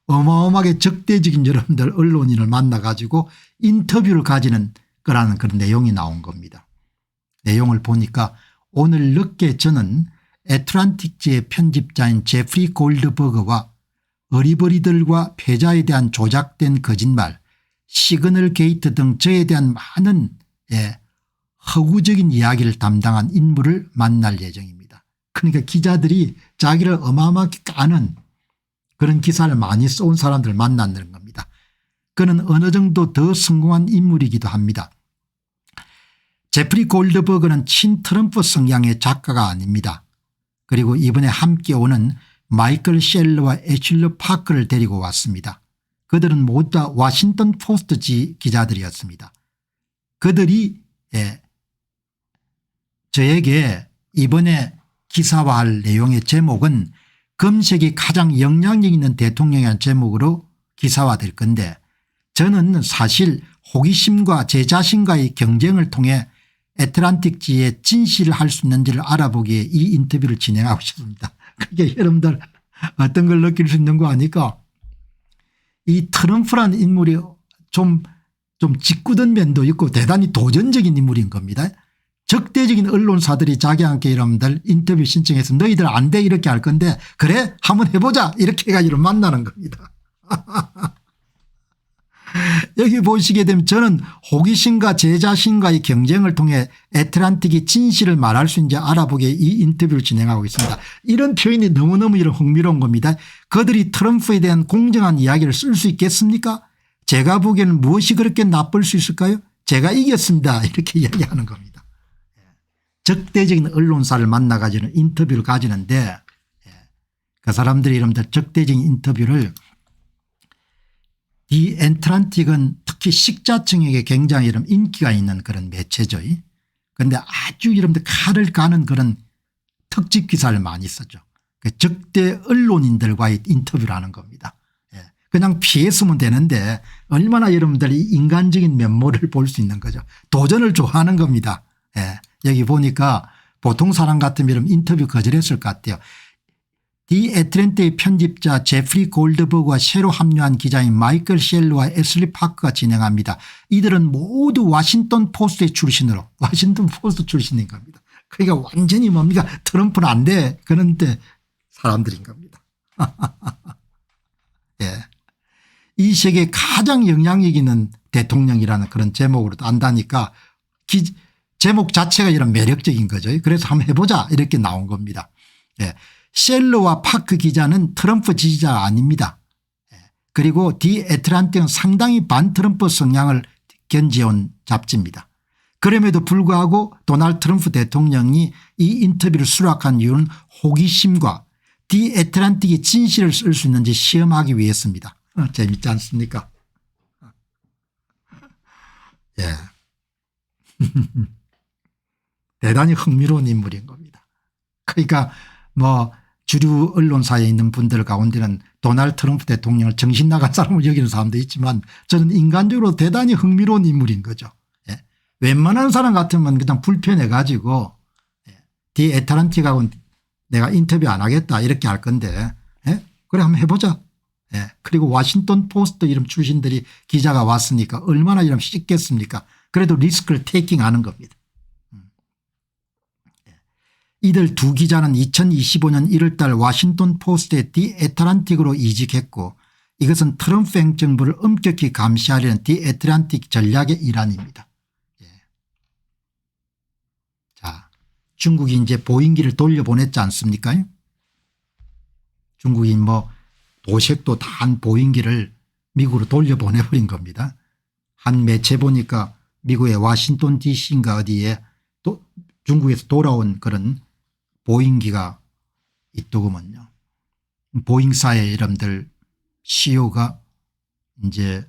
어마어마하게 적대적인 여러분들 언론인을 만나가지고 인터뷰를 가지는 거라는 그런 내용이 나온 겁니다. 내용을 보니까 오늘 늦게 저는 애틀란틱지의 편집자인 제프리 골드버그와 어리버리들과 패자에 대한 조작된 거짓말 시그널 게이트 등 저에 대한 많은 허구적인 이야기를 담당한 인물을 만날 예정입니다. 그러니까 기자들이 자기를 어마어마하게 까는 그런 기사를 많이 써온 사람들을 만나는 겁니다. 그는 어느 정도 더 성공한 인물이기도 합니다. 제프리 골드버그는 친트럼프 성향의 작가가 아닙니다. 그리고 이번에 함께 오는 마이클 셸러와 애슐러 파커를 데리고 왔습니다. 그들은 모두 다 워싱턴 포스트 기자들이었습니다. 그들이 저에게 이번에 기사화할 내용의 제목은 검색이 가장 영향력 있는 대통령이라는 제목으로 기사화될 건데 저는 사실 호기심과 제 자신과의 경쟁을 통해 애틀란틱지의 진실을 할 수 있는지를 알아보기 위해 이 인터뷰를 진행하고 싶습니다. 그게 여러분들 어떤 걸 느낄 수 있는 거 아니까 이 트럼프라는 인물이 좀 짓궂은 면도 있고 대단히 도전적인 인물인 겁니다. 적대적인 언론사들이 자기한테 여러분들 인터뷰 신청해서 너희들 안 돼 이렇게 할 건데 그래 한번 해보자 이렇게 해가지고 만나는 겁니다. 여기 보시게 되면 저는 호기심과 제 자신과의 경쟁을 통해 애틀란틱이 진실을 말할 수 있는지 알아보기에 이 인터뷰를 진행하고 있습니다. 이런 표현이 너무너무 이런 흥미로운 겁니다. 그들이 트럼프에 대한 공정한 이야기를 쓸 수 있겠습니까? 제가 보기에는 무엇이 그렇게 나쁠 수 있을까요? 제가 이겼습니다. 이렇게 이야기하는 겁니다. 적대적인 언론사를 만나 가지는 인터뷰를 가지는데 그 사람들이 이름들 적대적인 인터뷰를 이 애틀란틱은 특히 식자층에게 굉장히 이런 인기가 있는 그런 매체죠. 그런데 아주 이름들 칼을 가는 그런 특집 기사를 많이 쓰죠. 적대 언론인들과의 인터뷰를 하는 겁니다. 그냥 피했으면 되는데 얼마나 여러분들이 인간적인 면모를 볼 수 있는 거죠. 도전을 좋아하는 겁니다. 여기 보니까 보통 사람 같으면 인터뷰 거절했을 것 같아요. 디 애틀랜틱의 편집자 제프리 골드버그와 새로 합류한 기자인 마이클 셸러와 애슬리 파크가 진행합니다. 이들은 모두 워싱턴 포스트의 출신으로 워싱턴 포스트 출신인 겁니다. 그러니까 완전히 뭡니까 트럼프는 안 돼 그런데 사람들인 겁니다. 예. 이 세계 가장 영향력 있는 대통령이라는 그런 제목으로도 안다니까 제목 자체가 이런 매력적인 거죠. 그래서 한번 해보자 이렇게 나온 겁니다. 예. 셸러와 파크 기자는 트럼프 지지자가 아닙니다. 그리고 디 애틀란틱은 상당히 반트럼프 성향을 견지해온 잡지입니다. 그럼에도 불구하고 도널드 트럼프 대통령이 이 인터뷰를 수락한 이유는 호기심과 디 애틀란틱이 진실을 쓸 수 있는지 시험하기 위해서입니다. 재밌지 않습니까? 예. 대단히 흥미로운 인물인 겁니다. 그러니까 뭐 주류 언론사에 있는 분들 가운데는 도널드 트럼프 대통령을 정신 나간 사람을 여기는 사람도 있지만 저는 인간적으로 대단히 흥미로운 인물인 거죠. 예. 웬만한 사람 같으면 그냥 불편해 가지고 디 애틀란틱하고 내가 인터뷰 안 하겠다 이렇게 할 건데 그래 한번 해보자. 그리고 워싱턴 포스트 이름 출신들이 기자가 왔으니까 얼마나 이러면 쉽겠습니까? 그래도 리스크를 테이킹하는 겁니다. 이들 두 기자는 2025년 1월 달 워싱턴 포스트의 디 애틀란틱으로 이직했고 이것은 트럼프 행정부를 엄격히 감시하려는 디 애틀란틱 전략의 일환입니다. 자, 중국이 이제 보잉기를 돌려보냈지 않습니까? 중국이 뭐 도색도 다 한 보잉기를 미국으로 돌려보내버린 겁니다. 한 매체 보니까 미국의 워싱턴 DC인가 어디에 또 중국에서 돌아온 그런 보잉기가 있더구먼요. 보잉사의 이름들 CEO가 이제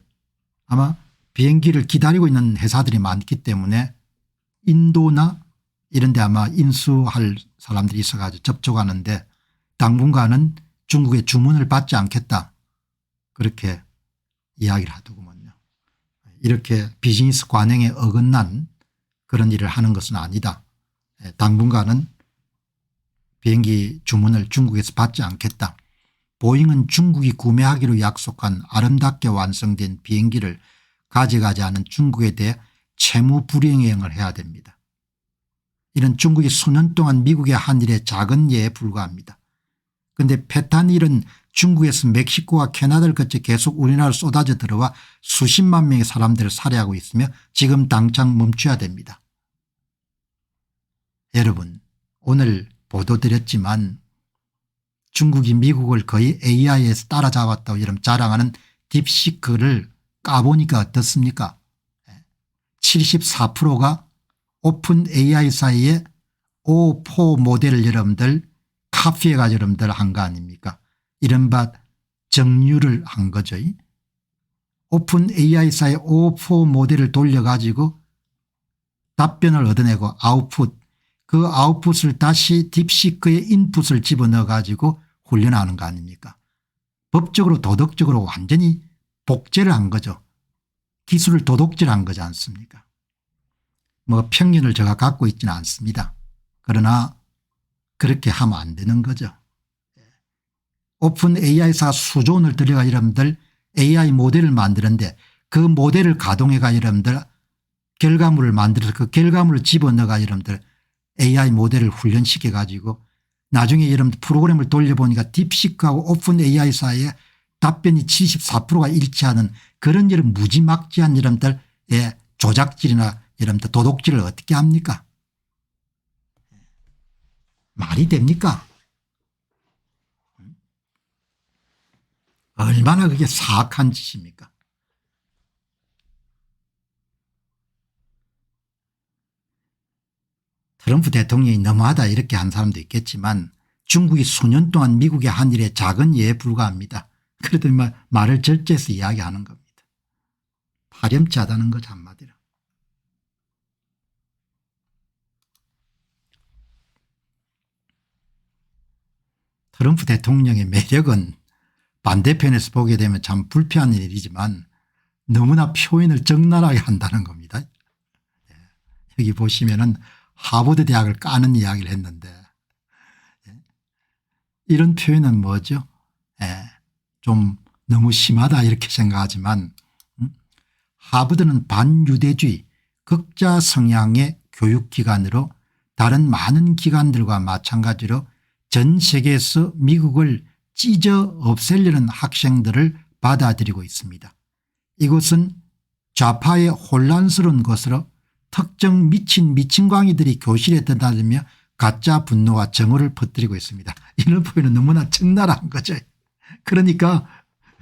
아마 비행기를 기다리고 있는 회사들이 많기 때문에 인도나 이런 데 아마 인수할 사람들이 있어가지고 접촉하는데 당분간은 중국의 주문을 받지 않겠다 그렇게 이야기를 하더구먼요. 이렇게 비즈니스 관행에 어긋난 그런 일을 하는 것은 아니다. 당분간은 비행기 주문을 중국에서 받지 않겠다. 보잉은 중국이 구매하기로 약속한 아름답게 완성된 비행기를 가져가지 않은 중국에 대해 채무 불이행을 해야 됩니다. 이런 중국이 수년 동안 미국의 한 일의 작은 예에 불과합니다. 그런데 페탄일은 중국에서 멕시코와 캐나다를 거쳐 계속 우리나라로 쏟아져 들어와 수십만 명의 사람들을 살해하고 있으며 지금 당장 멈춰야 됩니다. 여러분 오늘 보도드렸지만 중국이 미국을 거의 AI에서 따라잡았다고 이런 자랑하는 딥시크를 까보니까 어떻습니까? 74%가 오픈 AI사이에 O4 모델을 여러분들 카피해가지고 여러분들 한 거 아닙니까? 이른바 정유를 한 거죠. 오픈 AI사의 O4 모델을 돌려가지고 답변을 얻어내고 아웃풋 그 아웃풋을 다시 딥시크의 인풋을 집어넣어 가지고 훈련하는 거 아닙니까? 법적으로 도덕적으로 완전히 복제를 한 거죠. 기술을 도둑질한 거지 않습니까? 뭐 편견을 제가 갖고 있지는 않습니다. 그러나 그렇게 하면 안 되는 거죠. 오픈 AI사 수조 원을 들여가 여러분들 AI 모델을 만드는데 그 모델을 가동해가 여러분들 결과물을 만들어서 그 결과물을 집어넣어가 여러분들 AI 모델을 훈련시켜 가지고 나중에 여러분들 프로그램을 돌려보니까 딥시크하고 오픈 AI 사이에 답변이 74%가 일치하는 그런 이런 무지막지한 이름들의 조작질이나 이름들 도둑질을 어떻게 합니까? 말이 됩니까? 얼마나 그게 사악한 짓입니까? 트럼프 대통령이 너무하다 이렇게 한 사람도 있겠지만 중국이 수년 동안 미국의 한 일에 작은 예에 불과합니다. 그래도 말을 절제해서 이야기하는 겁니다. 파렴치하다는 거죠 한마디로. 트럼프 대통령의 매력은 반대편에서 보게 되면 참 불쾌한 일이지만 너무나 표현을 적나라하게 한다는 겁니다. 여기 보시면은 하버드 대학을 까는 이야기를 했는데 이런 표현은 뭐죠? 좀 너무 심하다 이렇게 생각하지만 하버드는 반유대주의 극자 성향의 교육기관으로 다른 많은 기관들과 마찬가지로 전 세계에서 미국을 찢어 없애려는 학생들을 받아들이고 있습니다. 이곳은 좌파의 혼란스러운 것으로 특정 미친광이들이 교실에 드나들며 가짜 분노와 정오를 퍼뜨리고 있습니다. 이런 표현은 너무나 적나라한 거죠. 그러니까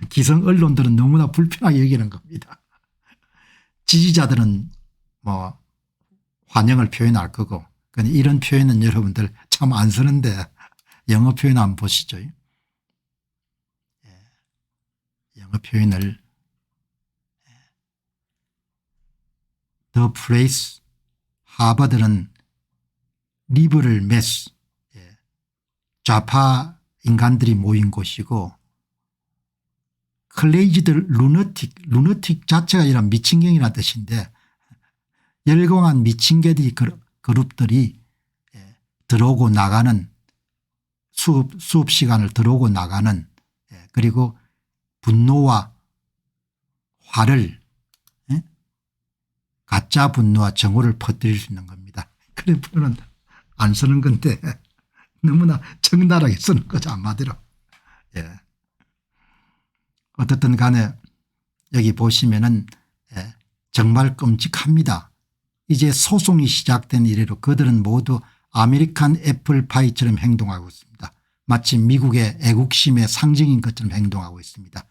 기성 언론들은 너무나 불편하게 여기는 겁니다. 지지자들은 뭐 환영을 표현할 거고 이런 표현은 여러분들 참 안 쓰는데 영어 표현 한번 보시죠. 영어 표현을 The place 하버드는 리버럴 메스 좌파 인간들이 모인 곳이고 클레이지드 루너틱 자체가 이런 미친경이라는 뜻인데 열공한 미친개들이 그룹들이 들어오고 나가는 수업 시간을 들어오고 나가는 그리고 분노와 화를 가짜 분노와 정오를 퍼뜨릴 수 있는 겁니다. 그런 표현은 안 쓰는 건데 너무나 적나라하게 쓰는 거죠 한마디로. 어떻든 간에 여기 보시면은 정말 끔찍합니다. 이제 소송이 시작된 이래로 그들은 모두 아메리칸 애플파이처럼 행동하고 있습니다. 마치 미국의 애국심의 상징인 것처럼 행동하고 있습니다.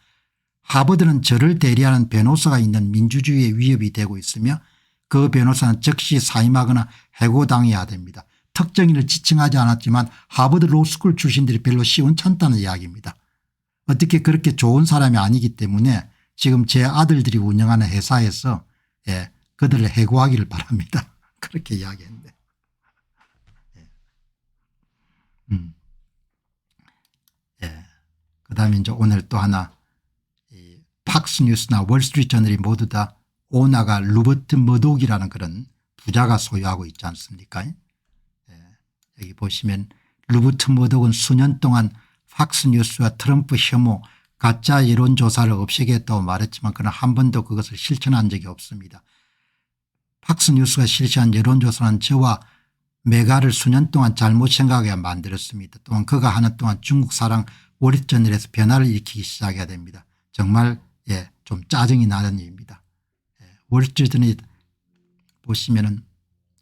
하버드는 저를 대리하는 변호사가 있는 민주주의의 위협이 되고 있으며 그 변호사는 즉시 사임하거나 해고당해야 됩니다. 특정인을 지칭하지 않았지만 하버드 로스쿨 출신들이 별로 시원찮다는 이야기입니다. 어떻게 그렇게 좋은 사람이 아니기 때문에 지금 제 아들들이 운영하는 회사에서 그들을 해고하기를 바랍니다. 그렇게 이야기했는데. 그다음에 이제 오늘 또 하나 팍스뉴스나 월스트리트저널이 모두 다 오너가 루버트 머독이라는 그런 부자가 소유하고 있지 않습니까? 여기 보시면 루버트 머독은 수년 동안 팍스뉴스와 트럼프 혐오 가짜 여론조사를 없애겠다고 말했지만 그러나 한 번도 그것을 실천한 적이 없습니다. 팍스뉴스가 실시한 여론조사는 저와 메가를 수년 동안 잘못 생각하게 만들었습니다. 또한 그가 하는 동안 중국 사랑 월스트리트저널에서 변화를 일으키기 시작해야 됩니다. 정말 좀 짜증이 나는 일입니다. 월스트리트저널이 보시면은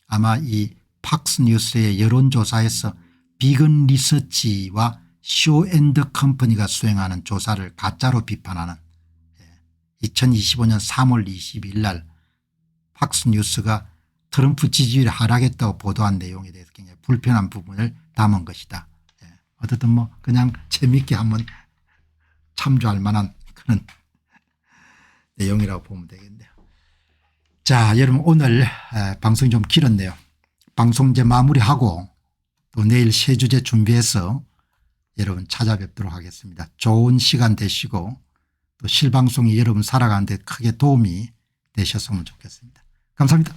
아마 이 팍스뉴스의 여론조사에서 비건 리서치와 쇼앤더 컴퍼니가 수행하는 조사를 가짜로 비판하는 2025년 3월 22일 날 팍스뉴스가 트럼프 지지율이 하락했다고 보도한 내용에 대해서 굉장히 불편한 부분을 담은 것이다. 어쨌든 뭐 그냥 재미있게 한번 참조할 만한 그런 내용이라고 보면 되겠네요. 자, 여러분 오늘 방송이 좀 길었네요. 방송 이제 마무리하고 또 내일 새 주제 준비해서 여러분 찾아뵙도록 하겠습니다. 좋은 시간 되시고 또 실방송이 여러분 살아가는 데 크게 도움이 되셨으면 좋겠습니다. 감사합니다.